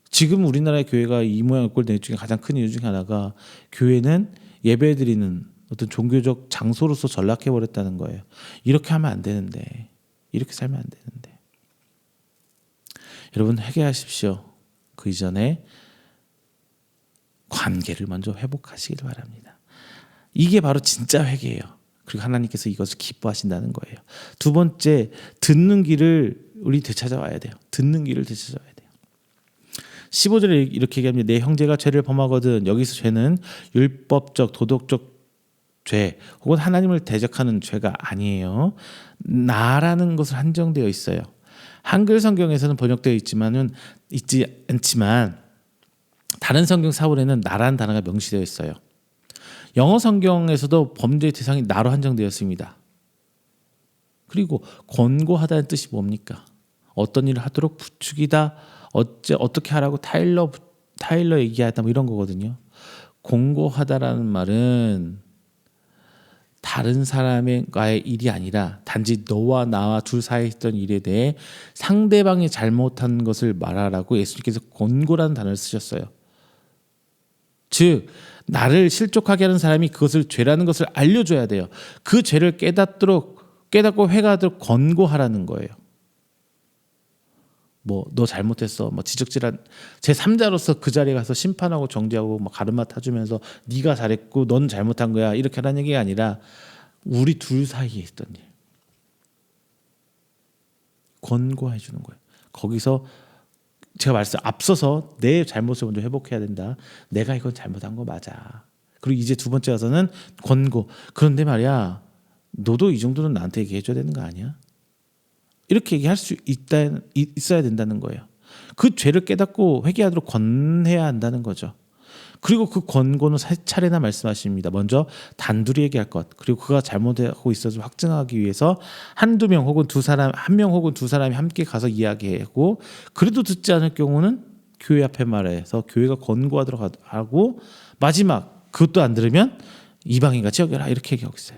지금 우리나라의 교회가 이 모양을 꼴 중에 가장 큰 이유 중에 하나가 교회는 예배드리는 어떤 종교적 장소로서 전락해버렸다는 거예요. 이렇게 하면 안 되는데, 이렇게 살면 안 되는데. 여러분 회개하십시오. 그 이전에 관계를 먼저 회복하시길 바랍니다. 이게 바로 진짜 회개예요. 그리고 하나님께서 이것을 기뻐하신다는 거예요. 두 번째, 듣는 길을 우리 되찾아와야 돼요. 듣는 길을 되찾아와야 돼요. 15절에 이렇게 얘기합니다. 내 형제가 죄를 범하거든. 여기서 죄는 율법적, 도덕적 죄 혹은 하나님을 대적하는 죄가 아니에요. 나라는 것을 한정되어 있어요. 한글 성경에서는 번역되어 있지 않지만 다른 성경 사본에는 나라는 단어가 명시되어 있어요. 영어 성경에서도 범죄의 대상이 나로 한정되었습니다. 그리고 권고하다는 뜻이 뭡니까? 어떤 일을 하도록 부추기다, 어떻게 하라고 타일러 얘기하다 뭐 이런 거거든요. 권고하다라는 말은 다른 사람과의 일이 아니라 단지 너와 나와 둘 사이에 있던 일에 대해 상대방이 잘못한 것을 말하라고 예수님께서 권고라는 단어를 쓰셨어요. 즉 나를 실족하게 하는 사람이 그것을 죄라는 것을 알려줘야 돼요. 그 죄를 깨닫고 회개하도록 권고하라는 거예요. 뭐 너 잘못했어, 뭐 지적질한 제3자로서 그 자리에 가서 심판하고 정죄하고 뭐 가르마 타주면서 네가 잘했고 넌 잘못한 거야 이렇게 하라는 얘기가 아니라 우리 둘 사이에 있던 일 권고해 주는 거예요. 거기서 제가 앞서서 내 잘못을 먼저 회복해야 된다. 내가 이건 잘못한 거 맞아. 그리고 이제 두 번째 가서는 권고. 그런데 말이야, 너도 이 정도는 나한테 얘기해 줘야 되는 거 아니야? 이렇게 얘기할 수 있어야 된다는 거예요. 그 죄를 깨닫고 회개하도록 권해야 한다는 거죠. 그리고 그 권고는 세 차례나 말씀하십니다. 먼저 단둘이 얘기할 것, 그리고 그가 잘못하고 있어서 확증하기 위해서 한두 명 혹은 한 명 혹은 두 사람이 함께 가서 이야기하고, 그래도 듣지 않을 경우는 교회 앞에 말해서 교회가 권고하도록 하고, 마지막 그것도 안 들으면 이방인같이 여겨라 이렇게 얘기하고 있어요.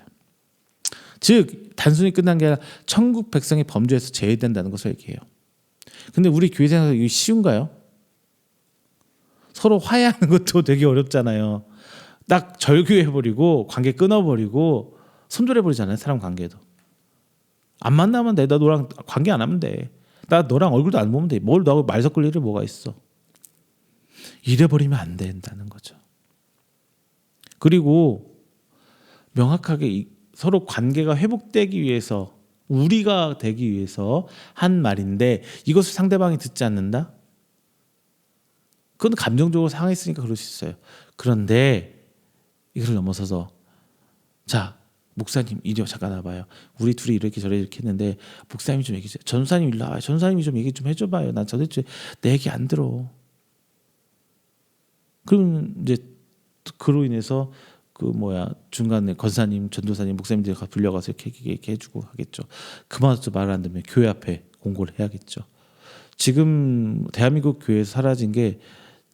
즉 단순히 끝난 게 아니라 천국 백성이 범죄해서 제외된다는 것을 얘기해요. 근데 우리 교회 생활이 이게 쉬운가요? 서로 화해하는 것도 되게 어렵잖아요. 딱 절교해버리고 관계 끊어버리고 손절해버리잖아요. 사람 관계도. 안 만나면 돼. 나 너랑 관계 안 하면 돼. 나 너랑 얼굴도 안 보면 돼. 뭘 너하고 말 섞을 일이 뭐가 있어. 이래버리면 안 된다는 거죠. 그리고 명확하게 서로 관계가 회복되기 위해서, 우리가 되기 위해서 한 말인데 이것을 상대방이 듣지 않는다? 그건 감정적으로 상했으니까 그럴 수 있어요. 그런데 이걸 넘어서서 자, 목사님 이리 잠깐 와봐요. 우리 둘이 이렇게 했는데 목사님이 좀 얘기해. 전사님 일로 와요. 전사님이 좀 얘기 좀 해줘봐요. 난 도대체 내 얘기 안 들어. 그러면 이제 그로 인해서 중간에 권사님, 전도사님, 목사님들이 불려가서 이렇게 해주고 하겠죠. 그마저도 말을 안 듣면 교회 앞에 공고를 해야겠죠. 지금 대한민국 교회에서 사라진 게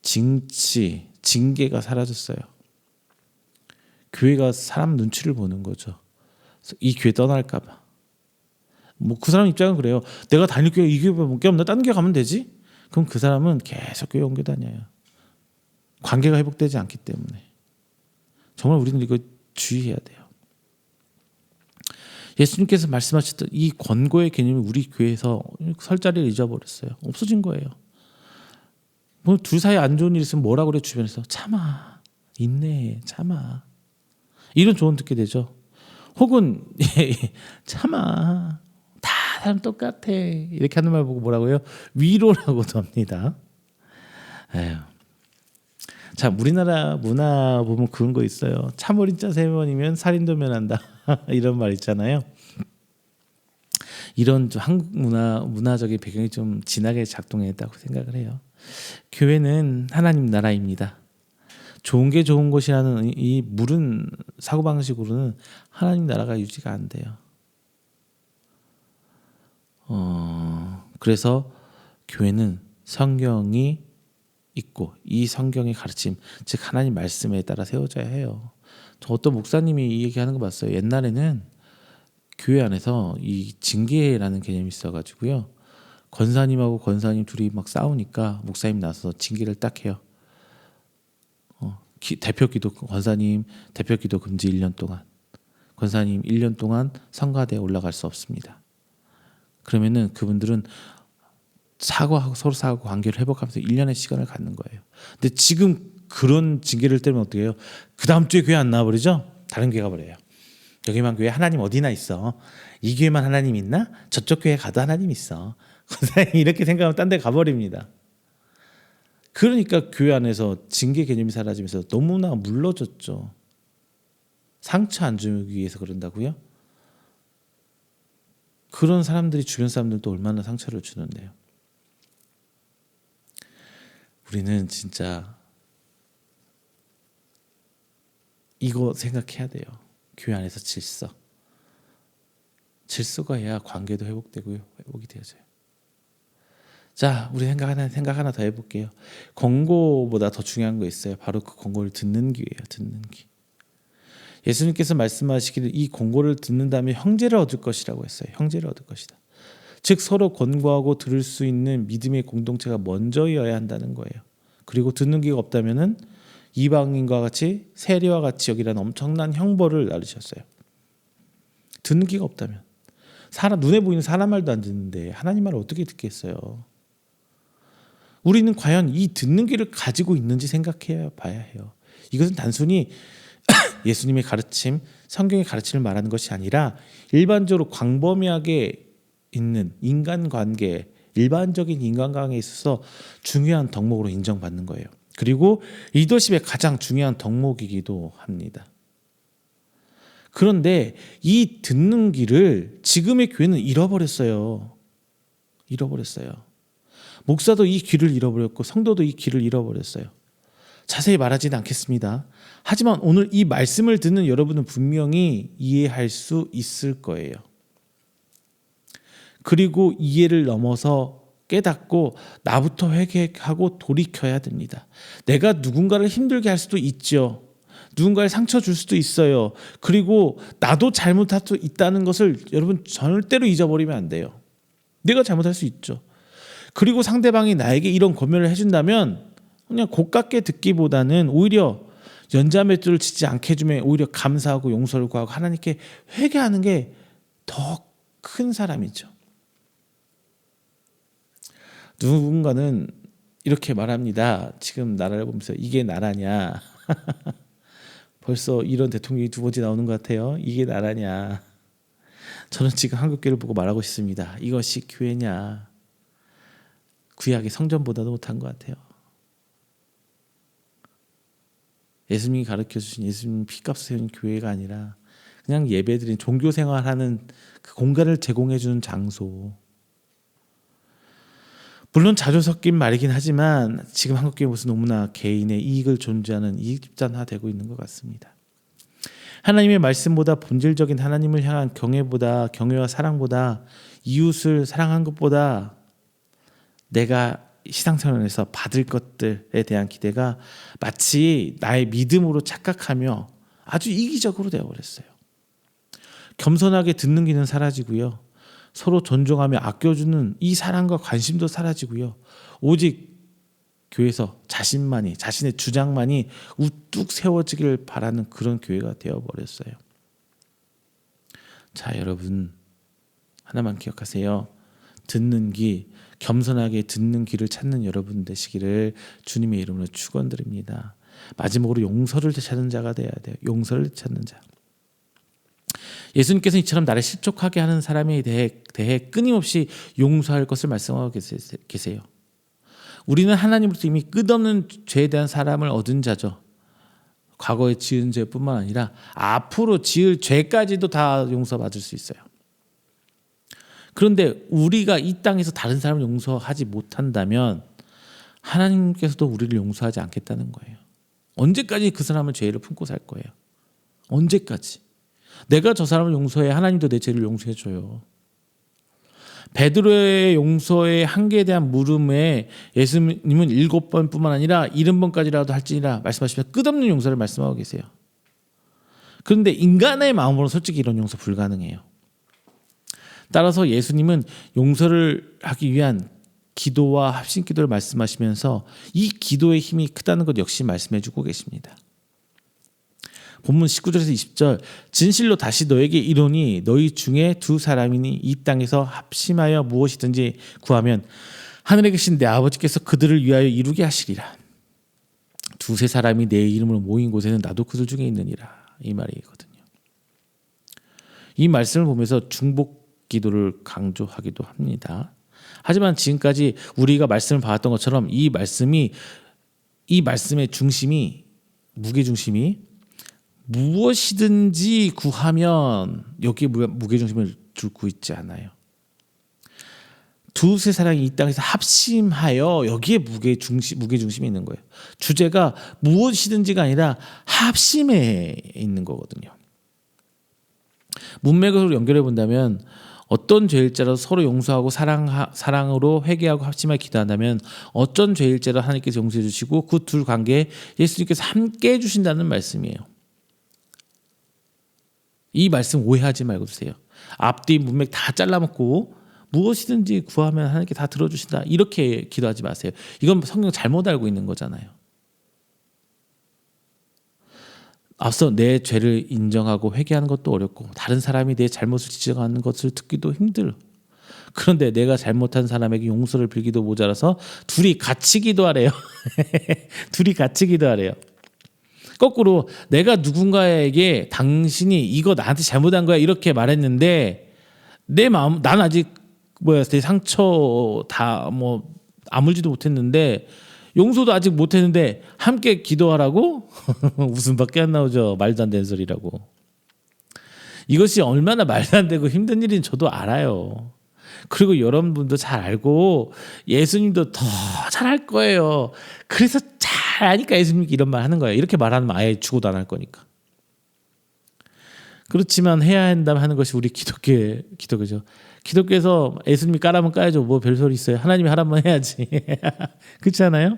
징계가 사라졌어요. 교회가 사람 눈치를 보는 거죠. 이 교회 떠날까봐. 그 사람 입장은 그래요. 내가 다닐 교회 이 교회밖에 없나? 다른 교회 가면 되지? 그럼 그 사람은 계속 교회 옮겨 다녀요. 관계가 회복되지 않기 때문에. 정말 우리는 이거 주의해야 돼요. 예수님께서 말씀하셨던 이 권고의 개념이 우리 교회에서 설 자리를 잊어버렸어요. 없어진 거예요. 둘 사이에 안 좋은 일 있으면 뭐라 그래 주변에서? 참아, 인내해, 참아. 이런 조언 듣게 되죠. 혹은 참아, 다 사람 똑같아 이렇게 하는 말 보고 뭐라고요? 위로라고도 합니다. 에휴. 참 우리나라 문화 보면 그런 거 있어요. 참어린 자 3번이면 살인도 면한다 이런 말 있잖아요. 이런 좀 한국 문화적인 배경이 좀 진하게 작동했다고 생각을 해요. 교회는 하나님 나라입니다. 좋은 게 좋은 것이라는 이 무른 사고방식으로는 하나님 나라가 유지가 안 돼요. 그래서 교회는 성경이 있고 이 성경의 가르침, 즉 하나님 말씀에 따라 세워져야 해요. 저 어떤 목사님이 이 얘기하는 거 봤어요. 옛날에는 교회 안에서 이 징계라는 개념이 있어가지고요. 권사님하고 권사님 둘이 막 싸우니까 목사님 나서서 징계를 딱 해요. 대표기도 권사님 대표기도 금지 1년 동안, 권사님 1년 동안 성가대에 올라갈 수 없습니다. 그러면은 그분들은 사과하고 서로 사과하고 관계를 회복하면서 1년의 시간을 갖는 거예요. 근데 지금 그런 징계를 때리면 어떻게 해요? 그 다음 주에 교회 안 나와버리죠? 다른 교회 가버려요. 여기만 교회 하나님 어디나 있어. 이 교회만 하나님 있나? 저쪽 교회 가도 하나님 있어. 이렇게 생각하면 딴 데 가버립니다. 그러니까 교회 안에서 징계 개념이 사라지면서 너무나 물러졌죠. 상처 안 주기 위해서 그런다고요? 그런 사람들이 주변 사람들도 얼마나 상처를 주는데요. 우리는 진짜 이거 생각해야 돼요. 교회 안에서 질서가 해야 관계도 회복되고요. 회복이 되어져요. 자, 우리 생각 하나 더 해볼게요. 권고보다 더 중요한 거 있어요. 바로 그 권고를 듣는 귀예요. 듣는 귀. 예수님께서 말씀하시기를 이 권고를 듣는다면 형제를 얻을 것이라고 했어요. 형제를 얻을 것이다. 즉 서로 권고하고 들을 수 있는 믿음의 공동체가 먼저여야 한다는 거예요. 그리고 듣는 귀가 없다면은 이방인과 같이 세리와 같이 여기라는 엄청난 형벌을 나르셨어요. 듣는 귀가 없다면 눈에 보이는 사람 말도 안 듣는데 하나님 말을 어떻게 듣겠어요? 우리는 과연 이 듣는 귀를 가지고 있는지 생각해 봐야 해요. 이것은 단순히 예수님의 가르침, 성경의 가르침을 말하는 것이 아니라 일반적으로 광범위하게 있는 인간관계, 일반적인 인간관계에 있어서 중요한 덕목으로 인정받는 거예요. 그리고 리더십의 가장 중요한 덕목이기도 합니다. 그런데 이 듣는 귀를 지금의 교회는 잃어버렸어요. 목사도 이 귀를 잃어버렸고 성도도 이 귀를 잃어버렸어요. 자세히 말하지는 않겠습니다. 하지만 오늘 이 말씀을 듣는 여러분은 분명히 이해할 수 있을 거예요. 그리고 이해를 넘어서 깨닫고 나부터 회개하고 돌이켜야 됩니다. 내가 누군가를 힘들게 할 수도 있죠. 누군가를 상처 줄 수도 있어요. 그리고 나도 잘못할 수 있다는 것을 여러분 절대로 잊어버리면 안 돼요. 내가 잘못할 수 있죠. 그리고 상대방이 나에게 이런 권면을 해준다면 그냥 고깝게 듣기보다는 오히려 연자맷돌을 치지 않게 해주면 오히려 감사하고 용서를 구하고 하나님께 회개하는 게 더 큰 사람이죠. 누군가는 이렇게 말합니다. 지금 나라를 보면서 이게 나라냐. 벌써 이런 대통령이 2번째 나오는 것 같아요. 이게 나라냐. 저는 지금 한국교회를 보고 말하고 싶습니다. 이것이 교회냐. 구약의 성전보다도 못한 것 같아요. 예수님이 가르쳐주신 예수님 피값 세운 교회가 아니라 그냥 예배드린 종교생활하는 그 공간을 제공해주는 장소. 물론 자주 섞인 말이긴 하지만 지금 한국교회 모습 너무나 개인의 이익을 존중하는 이익 집단화되고 있는 것 같습니다. 하나님의 말씀보다 본질적인 하나님을 향한 경외와 사랑보다 이웃을 사랑한 것보다 내가 신앙생활에서 받을 것들에 대한 기대가 마치 나의 믿음으로 착각하며 아주 이기적으로 되어버렸어요. 겸손하게 듣는 기는 사라지고요. 서로 존중하며 아껴주는 이 사랑과 관심도 사라지고요. 오직 교회에서 자신의 주장만이 우뚝 세워지길 바라는 그런 교회가 되어버렸어요. 자, 여러분 하나만 기억하세요. 겸손하게 듣는 길을 찾는 여러분 되시기를 주님의 이름으로 축원드립니다. 마지막으로 용서를 찾는 자가 돼야 돼요. 용서를 찾는 자. 예수님께서 이처럼 나를 실족하게 하는 사람에 대해 끊임없이 용서할 것을 말씀하고 계세요. 우리는 하나님으로부터 이미 끝없는 죄에 대한 사람을 얻은 자죠. 과거에 지은 죄뿐만 아니라 앞으로 지을 죄까지도 다 용서받을 수 있어요. 그런데 우리가 이 땅에서 다른 사람을 용서하지 못한다면 하나님께서도 우리를 용서하지 않겠다는 거예요. 언제까지 그 사람을 죄를 품고 살 거예요? 언제까지? 내가 저 사람을 용서해야 하나님도 내 죄를 용서해 줘요. 베드로의 용서의 한계에 대한 물음에 예수님은 7번뿐만 아니라 70번까지라도 할지니라 말씀하시면서 끝없는 용서를 말씀하고 계세요. 그런데 인간의 마음으로 솔직히 이런 용서 불가능해요. 따라서 예수님은 용서를 하기 위한 기도와 합심기도를 말씀하시면서 이 기도의 힘이 크다는 것 역시 말씀해 주고 계십니다. 본문 19절에서 20절 진실로 다시 너에게 이르노니 너희 중에 두 사람이니 이 땅에서 합심하여 무엇이든지 구하면 하늘에 계신 내 아버지께서 그들을 위하여 이루게 하시리라. 두세 사람이 내 이름으로 모인 곳에는 나도 그들 중에 있느니라. 이 말이거든요. 이 말씀을 보면서 중복 기도를 강조하기도 합니다. 하지만 지금까지 우리가 말씀을 봐왔던 것처럼 이 말씀의 중심이 무게중심이 무엇이든지 구하면 여기에 무게중심을 두고 있지 않아요. 두세 사람이 이 땅에서 합심하여 여기에 무게중심이 있는 거예요. 주제가 무엇이든지가 아니라 합심에 있는 거거든요. 문맥으로 연결해 본다면 어떤 죄일자라도 서로 용서하고 사랑으로 회개하고 합심하여 기도한다면 어떤 죄일자라도 하나님께서 용서해 주시고 그 둘 관계에 예수님께서 함께 해주신다는 말씀이에요. 이 말씀 오해하지 말고 주세요. 앞뒤 문맥 다 잘라먹고 무엇이든지 구하면 하나님께 다 들어주신다 이렇게 기도하지 마세요. 이건 성경 잘못 알고 있는 거잖아요. 앞서 내 죄를 인정하고 회개하는 것도 어렵고 다른 사람이 내 잘못을 지적하는 것을 듣기도 힘들어. 그런데 내가 잘못한 사람에게 용서를 빌기도 모자라서 둘이 같이 기도하래요. 둘이 같이 기도하래요. 거꾸로 내가 누군가에게 당신이 이거 나한테 잘못한 거야 이렇게 말했는데 내 마음 난 아직 내 상처 다 아물지도 못했는데 용서도 아직 못했는데 함께 기도하라고? 웃음밖에 안 나오죠. 말도 안 되는 소리라고. 이것이 얼마나 말도 안 되고 힘든 일인지 저도 알아요. 그리고 여러분도 잘 알고 예수님도 더 잘할 거예요. 그래서 잘 아니까 예수님이 이런 말 하는 거예요. 이렇게 말하면 아예 죽어도 안 할 거니까. 그렇지만 해야 한다면 하는 것이 우리 기독교죠. 기독교에서 예수님이 까라면 까야죠. 뭐 별소리 있어요. 하나님이 하라면 해야지. 그렇지 않아요?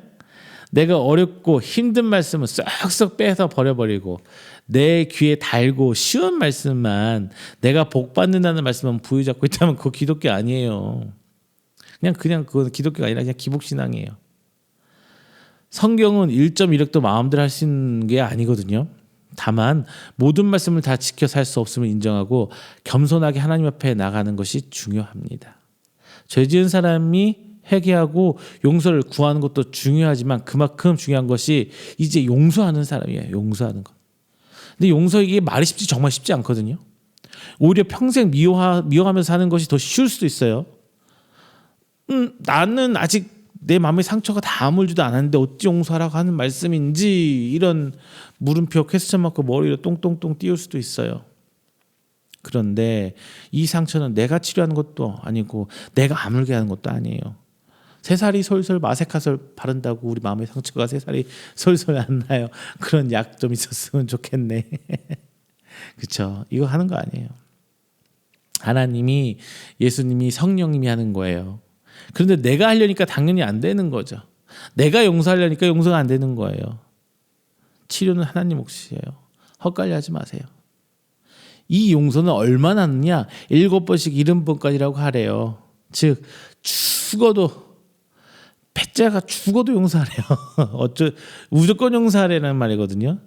내가 어렵고 힘든 말씀은 쏙쏙 빼서 버려버리고 내 귀에 달고 쉬운 말씀만 내가 복 받는다는 말씀만 부여잡고 있다면 그거 기독교 아니에요. 그냥 그건 기독교가 아니라 그냥 기복신앙이에요. 성경은 1.1획도 마음대로 할 수 있는 게 아니거든요. 다만 모든 말씀을 다 지켜 살 수 없음을 인정하고 겸손하게 하나님 앞에 나가는 것이 중요합니다. 죄 지은 사람이 회개하고 용서를 구하는 것도 중요하지만 그만큼 중요한 것이 이제 용서하는 사람이에요. 용서하는 것. 근데 용서 이게 말이 정말 쉽지 않거든요. 오히려 평생 미워하면서 사는 것이 더 쉬울 수도 있어요. 나는 아직 내 마음의 상처가 다 아물지도 않았는데 어찌 용서하라고 하는 말씀인지 이런 물음표 퀘스천 마크 머리로 똥똥똥 띄울 수도 있어요. 그런데 이 상처는 내가 치료하는 것도 아니고 내가 아물게 하는 것도 아니에요. 새살이 솔솔 마세카솔 바른다고 우리 마음의 상처가 새살이 솔솔 안 나요. 그런 약 좀 있었으면 좋겠네. 그렇죠? 이거 하는 거 아니에요. 하나님이 예수님이 성령님이 하는 거예요. 그런데 내가 하려니까 당연히 안 되는 거죠. 내가 용서하려니까 용서가 안 되는 거예요. 치료는 하나님 몫이에요. 헛갈려하지 마세요. 이 용서는 얼마나 하느냐? 7번씩 70번까지라고 하래요. 즉 죽어도 배째가 죽어도 용서하래요. 무조건 용서하래라는 말이거든요.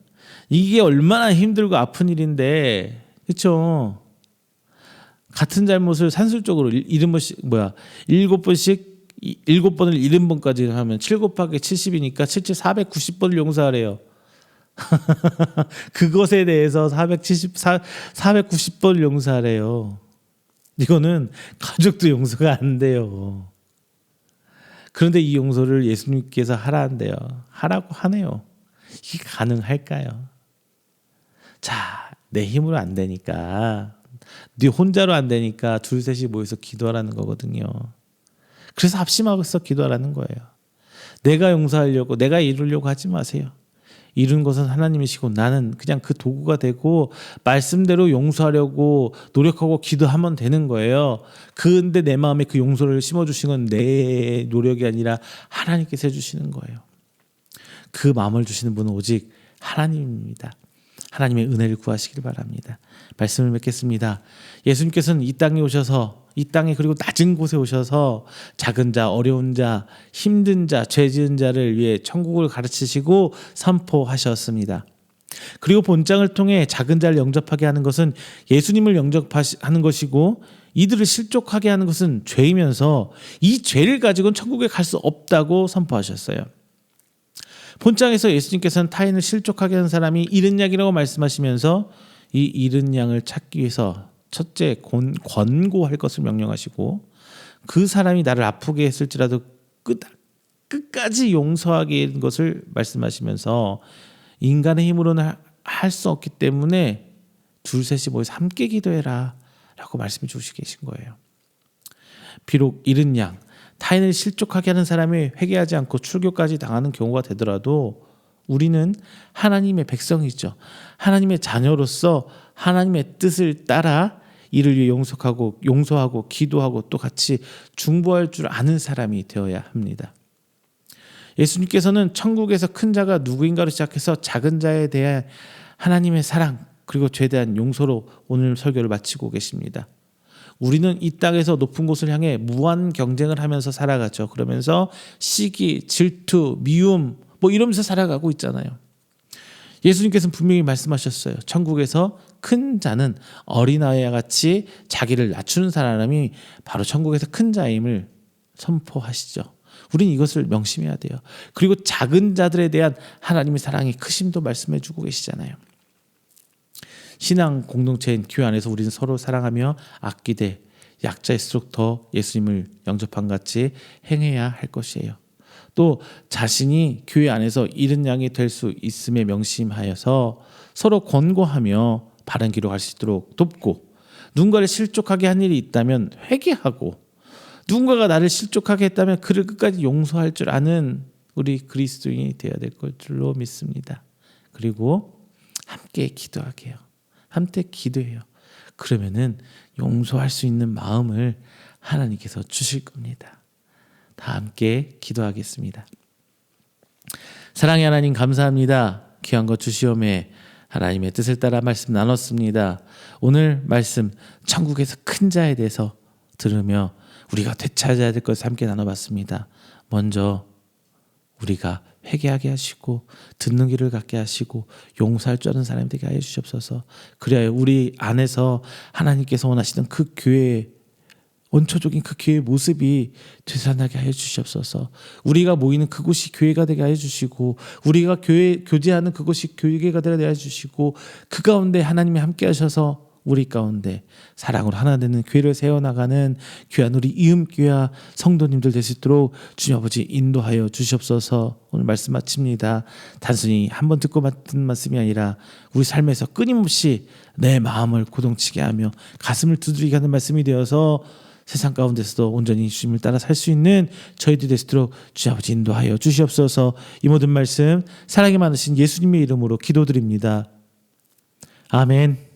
이게 얼마나 힘들고 아픈 일인데, 그렇죠? 같은 잘못을 산술적으로 7번씩 7번을 70번까지 하면 7 곱하기 70이니까 490번을 용서하래요. 그것에 대해서 490번을 용서하래요. 이거는 가족도 용서가 안 돼요. 그런데 이 용서를 예수님께서 하라는데요. 하라고 하네요. 이게 가능할까요? 자, 내 힘으로 안 되니까, 네 혼자로 안 되니까 둘 셋이 모여서 기도하라는 거거든요. 그래서 합심하고서 기도하라는 거예요. 내가 용서하려고, 내가 이루려고 하지 마세요. 이룬 것은 하나님이시고 나는 그냥 그 도구가 되고 말씀대로 용서하려고 노력하고 기도하면 되는 거예요. 그런데 내 마음에 그 용서를 심어주신 건 내 노력이 아니라 하나님께서 해주시는 거예요. 그 마음을 주시는 분은 오직 하나님입니다. 하나님의 은혜를 구하시길 바랍니다. 말씀을 맺겠습니다. 예수님께서는 이 땅에 오셔서, 이 땅에 그리고 낮은 곳에 오셔서 작은 자, 어려운 자, 힘든 자, 죄 지은 자를 위해 천국을 가르치시고 선포하셨습니다. 그리고 본장을 통해 작은 자를 영접하게 하는 것은 예수님을 영접하는 것이고, 이들을 실족하게 하는 것은 죄이면서 이 죄를 가지고는 천국에 갈 수 없다고 선포하셨어요. 본장에서 예수님께서는 타인을 실족하게 하는 사람이 잃은 양이라고 말씀하시면서 이 잃은 양을 찾기 위해서 첫째 권고할 것을 명령하시고, 그 사람이 나를 아프게 했을지라도 끝까지 용서하게 하는 것을 말씀하시면서 인간의 힘으로는 할 수 없기 때문에 둘 셋이 모여서 함께 기도해라 라고 말씀해 주시고 계신 거예요. 비록 잃은 양, 타인을 실족하게 하는 사람이 회개하지 않고 출교까지 당하는 경우가 되더라도 우리는 하나님의 백성이죠. 하나님의 자녀로서 하나님의 뜻을 따라 이를 위해 용서하고 기도하고 또 같이 중보할 줄 아는 사람이 되어야 합니다. 예수님께서는 천국에서 큰 자가 누구인가로 시작해서 작은 자에 대한 하나님의 사랑 그리고 죄에 대한 용서로 오늘 설교를 마치고 계십니다. 우리는 이 땅에서 높은 곳을 향해 무한 경쟁을 하면서 살아가죠. 그러면서 시기, 질투, 미움 이러면서 살아가고 있잖아요. 예수님께서는 분명히 말씀하셨어요. 천국에서 큰 자는 어린아이와 같이 자기를 낮추는 사람이 바로 천국에서 큰 자임을 선포하시죠. 우리는 이것을 명심해야 돼요. 그리고 작은 자들에 대한 하나님의 사랑이 크심도 말씀해 주고 계시잖아요. 신앙 공동체인 교회 안에서 우리는 서로 사랑하며 아끼되 약자일수록 더 예수님을 영접한 같이 행해야 할 것이에요. 또 자신이 교회 안에서 잃은 양이 될 수 있음에 명심하여서 서로 권고하며 바른 길로 갈 수 있도록 돕고, 누군가를 실족하게 한 일이 있다면 회개하고, 누군가가 나를 실족하게 했다면 그를 끝까지 용서할 줄 아는 우리 그리스도인이 되어야 될 줄로 믿습니다. 그리고 함께 기도하게요. 함께 기도해요. 그러면은 용서할 수 있는 마음을 하나님께서 주실 겁니다. 다 함께 기도하겠습니다. 사랑의 하나님 감사합니다. 귀한 것 주시오매 하나님의 뜻을 따라 말씀 나눴습니다. 오늘 말씀 천국에서 큰 자에 대해서 들으며 우리가 되찾아야 될 것을 함께 나눠봤습니다. 먼저 우리가 회개하게 하시고 듣는 귀를 갖게 하시고 용서할 줄 아는 사람이 되게 하여 주시옵소서. 그래야 우리 안에서 하나님께서 원하시는 그 교회의 원초적인 그 교회의 모습이 되살아나게 하여 주시옵소서. 우리가 모이는 그곳이 교회가 되게 하여 주시고, 우리가 교제하는 그곳이 교회가 되게 하여 주시고, 그 가운데 하나님이 함께 하셔서 우리 가운데 사랑으로 하나 되는 교회를 세워나가는 귀한 우리 이음교회와 성도님들 될 수 있도록 주님 아버지 인도하여 주시옵소서. 오늘 말씀 마칩니다. 단순히 한번 듣고 맡은 말씀이 아니라 우리 삶에서 끊임없이 내 마음을 고동치게 하며 가슴을 두드리게 하는 말씀이 되어서 세상 가운데서도 온전히 주님을 따라 살 수 있는 저희들이 될 수 있도록 주님 아버지 인도하여 주시옵소서. 이 모든 말씀 사랑이 많으신 예수님의 이름으로 기도드립니다. 아멘.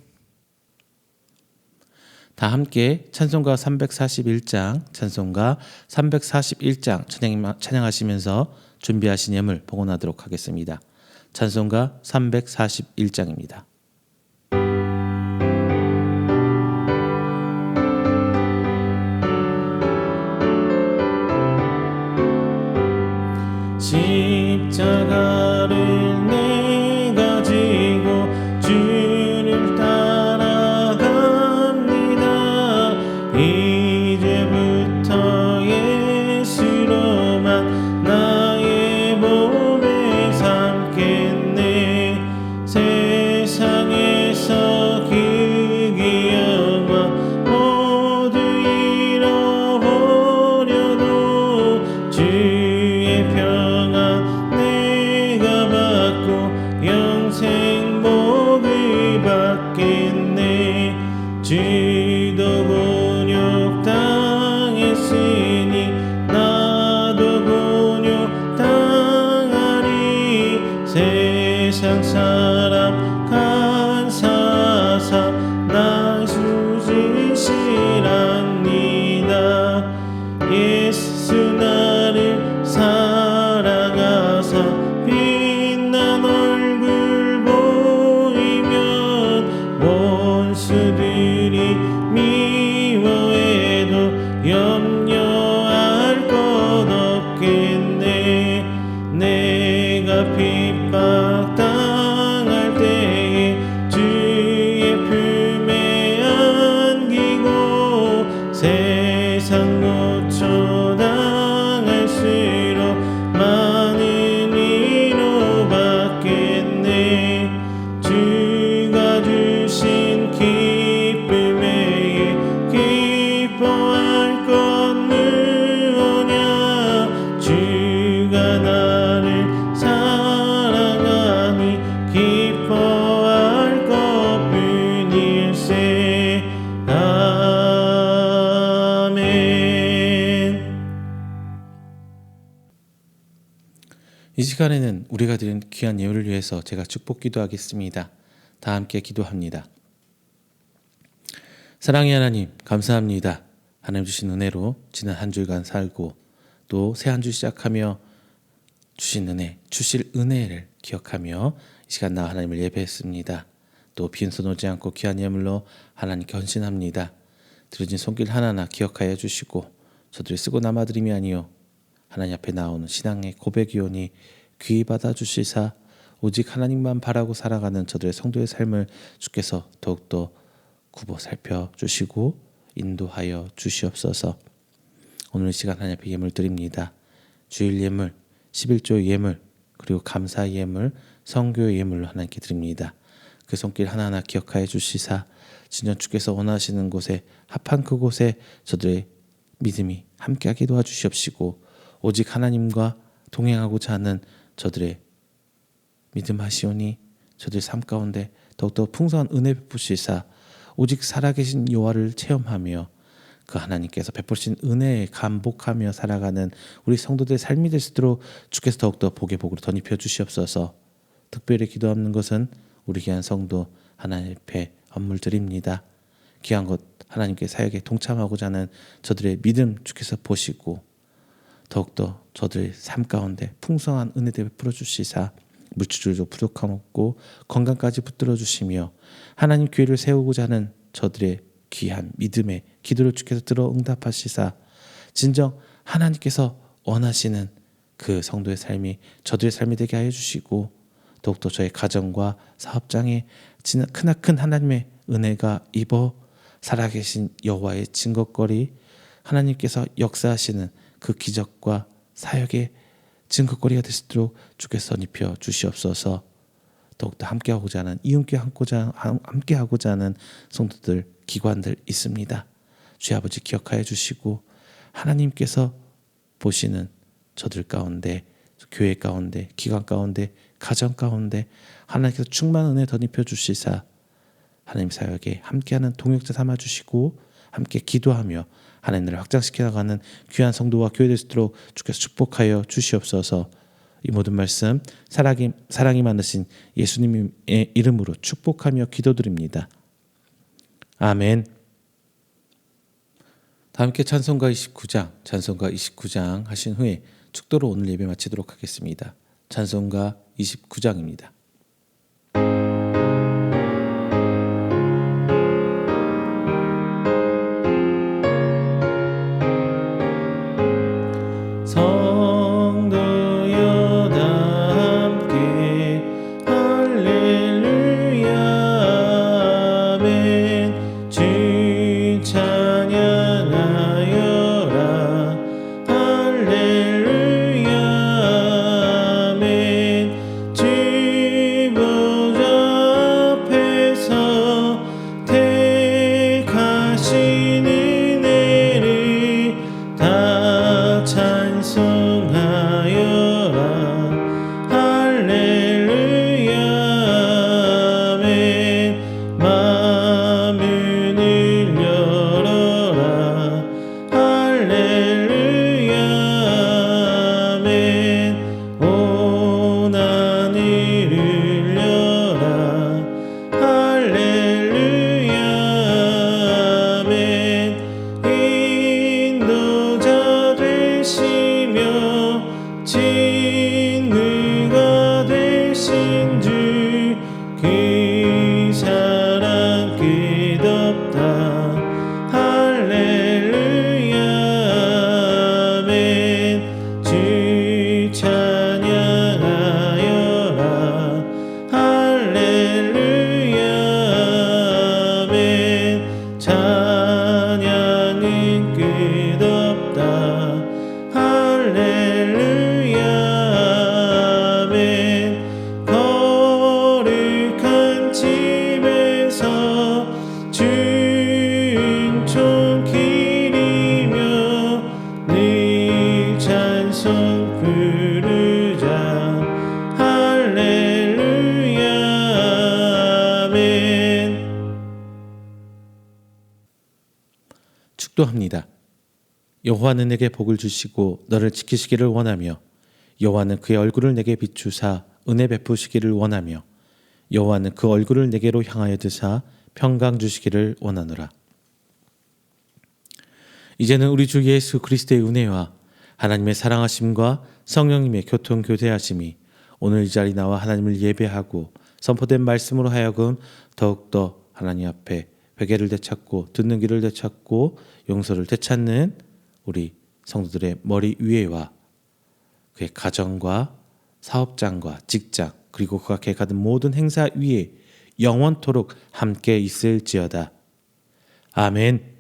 다 함께 찬송가 341장, 찬송가 341장 찬양하시면서 준비하신 예물 봉헌하도록 하겠습니다. 찬송가 341장입니다. 십자가를 내가 지고 주를 따라갑니다. 이제부터 예수로만 나의 몸에 삼겠네. 세상에서 기기 영화 모두 잃어버려도 주의 평안 내가 받고 영생 복을 받겠네. 주도 곤욕 당했으니 나도 곤욕 당하리. 세상 사람 간사하사 날 수지시랍니다. 예수 나를 사랑하사 빛난 얼굴 보이면 원수들이 미워해도 염려할 것 없겠네. 내가 핍박 당할 때에 주의 품에 안기고 세상 노초 당할수록 많은 위로 받겠네. 주가 주신 기쁨에 기뻐할 것 무엇냐. 주가 나를 사랑하니 기뻐할 것뿐일세. 아멘. 이 시간에는 우리가 드린 귀한 예물을 위해서 제가 축복 기도하겠습니다. 다 함께 기도합니다. 사랑의 하나님, 감사합니다. 하나님 주신 은혜로 지난 한 주간 살고 또 새 한 주 시작하며 주신 은혜, 주실 은혜를 기억하며 이 시간 나 하나님을 예배했습니다. 또 빈손 오지 않고 귀한 예물로 하나님께 헌신합니다. 드려진 손길 하나하나 기억하여 주시고 저들이 쓰고 남아드림이 아니요 하나님 앞에 나오는 신앙의 고백이오니 귀히 받아주시사 오직 하나님만 바라고 살아가는 저들의 성도의 삶을 주께서 더욱더 굽어 살펴주시고 인도하여 주시옵소서. 오늘 이 시간 하나님 앞에 예물 드립니다. 주일 예물, 11조 예물, 그리고 감사 예물, 성교 예물로 하나님께 드립니다. 그 손길 하나하나 기억하여 주시사 진정 주께서 원하시는 곳에 합한 그곳에 저들의 믿음이 함께하게 도와주시옵시고 오직 하나님과 동행하고자 하는 저들의 믿음 하시오니 저들의 삶 가운데 더욱더 풍성한 은혜 베푸시사 오직 살아계신 여호와를 체험하며 그 하나님께서 베푸신 은혜에 감복하며 살아가는 우리 성도들의 삶이 될 수 있도록 주께서 더욱더 복의 복으로 덧입혀 주시옵소서. 특별히 기도하는 것은 우리 귀한 성도 하나님 앞에 헌물 드립니다. 귀한 것 하나님께 사역에 동참하고자 하는 저들의 믿음 주께서 보시고 더욱더 저들의 삶 가운데 풍성한 은혜를 베풀어 주시사 물질적으로 부족함 없고 건강까지 붙들어 주시며 하나님 교회를 세우고자 하는 저들의 귀한 믿음의 기도를 주께서 들어 응답하시사 진정 하나님께서 원하시는 그 성도의 삶이 저들의 삶이 되게 하여 주시고 더욱더 저의 가정과 사업장에 크나큰 하나님의 은혜가 입어 살아계신 여호와의 증거거리 하나님께서 역사하시는 그 기적과 사역의 증거거리가 될 수 있도록 주께서 입혀 주시옵소서. 더욱더 함께하고자 하는 이웃께 함께하고자 하는 성도들 기관들 있습니다. 주의 아버지 기억하여 주시고 하나님께서 보시는 저들 가운데 교회 가운데 기관 가운데 가정 가운데 하나님께서 충만한 은혜 덧입혀 주시사 하나님 사역에 함께하는 동역자 삼아 주시고 함께 기도하며 하나님을 확장시켜 나가는 귀한 성도와 교회 될 수 있도록 주께서 축복하여 주시옵소서. 이 모든 말씀 사랑이 많으신 예수님의 이름으로 축복하며 기도드립니다. 아멘. 다 함께 찬송가 29장 하신 후에 축도로 오늘 예배 마치도록 하겠습니다. 찬송가 29장입니다. 성도여 다 함께 할렐루야 아멘. 주 찬양하여라 할렐루야 아멘. 주 보좌 앞에서 택하신 은혜를 다 찬송하여라 할렐루야 아멘. 마음을 열어라 할렐루야 아멘. 온 하늘을 열라 할렐루야 아멘. 인도자 되시며 친구가 되신 주 그 사랑 끝없다 할렐루야 아멘. 주 찬양하여라 할렐루야 아멘. 찬양은 끝없다 할렐루야 아멘. 거룩한 집에서 은총 기리며 늘 찬송 부르자 할렐루야 아멘. 축도합니다. 여호와는 내게 복을 주시고 너를 지키시기를 원하며 여호와는 그의 얼굴을 내게 비추사 은혜 베푸시기를 원하며 여호와는 그 얼굴을 내게로 향하여 드사 평강 주시기를 원하노라. 이제는 우리 주 예수 그리스도의 은혜와 하나님의 사랑하심과 성령님의 교통 교대하심이 오늘 이 자리 나와 하나님을 예배하고 선포된 말씀으로 하여금 더욱더 하나님 앞에 회개를 되찾고 듣는 귀를 되찾고 용서를 되찾는 우리 성도들의 머리 위에와 그의 가정과 사업장과 직장 그리고 그가 계획하는 모든 행사 위에 영원토록 함께 있을지어다. 아멘.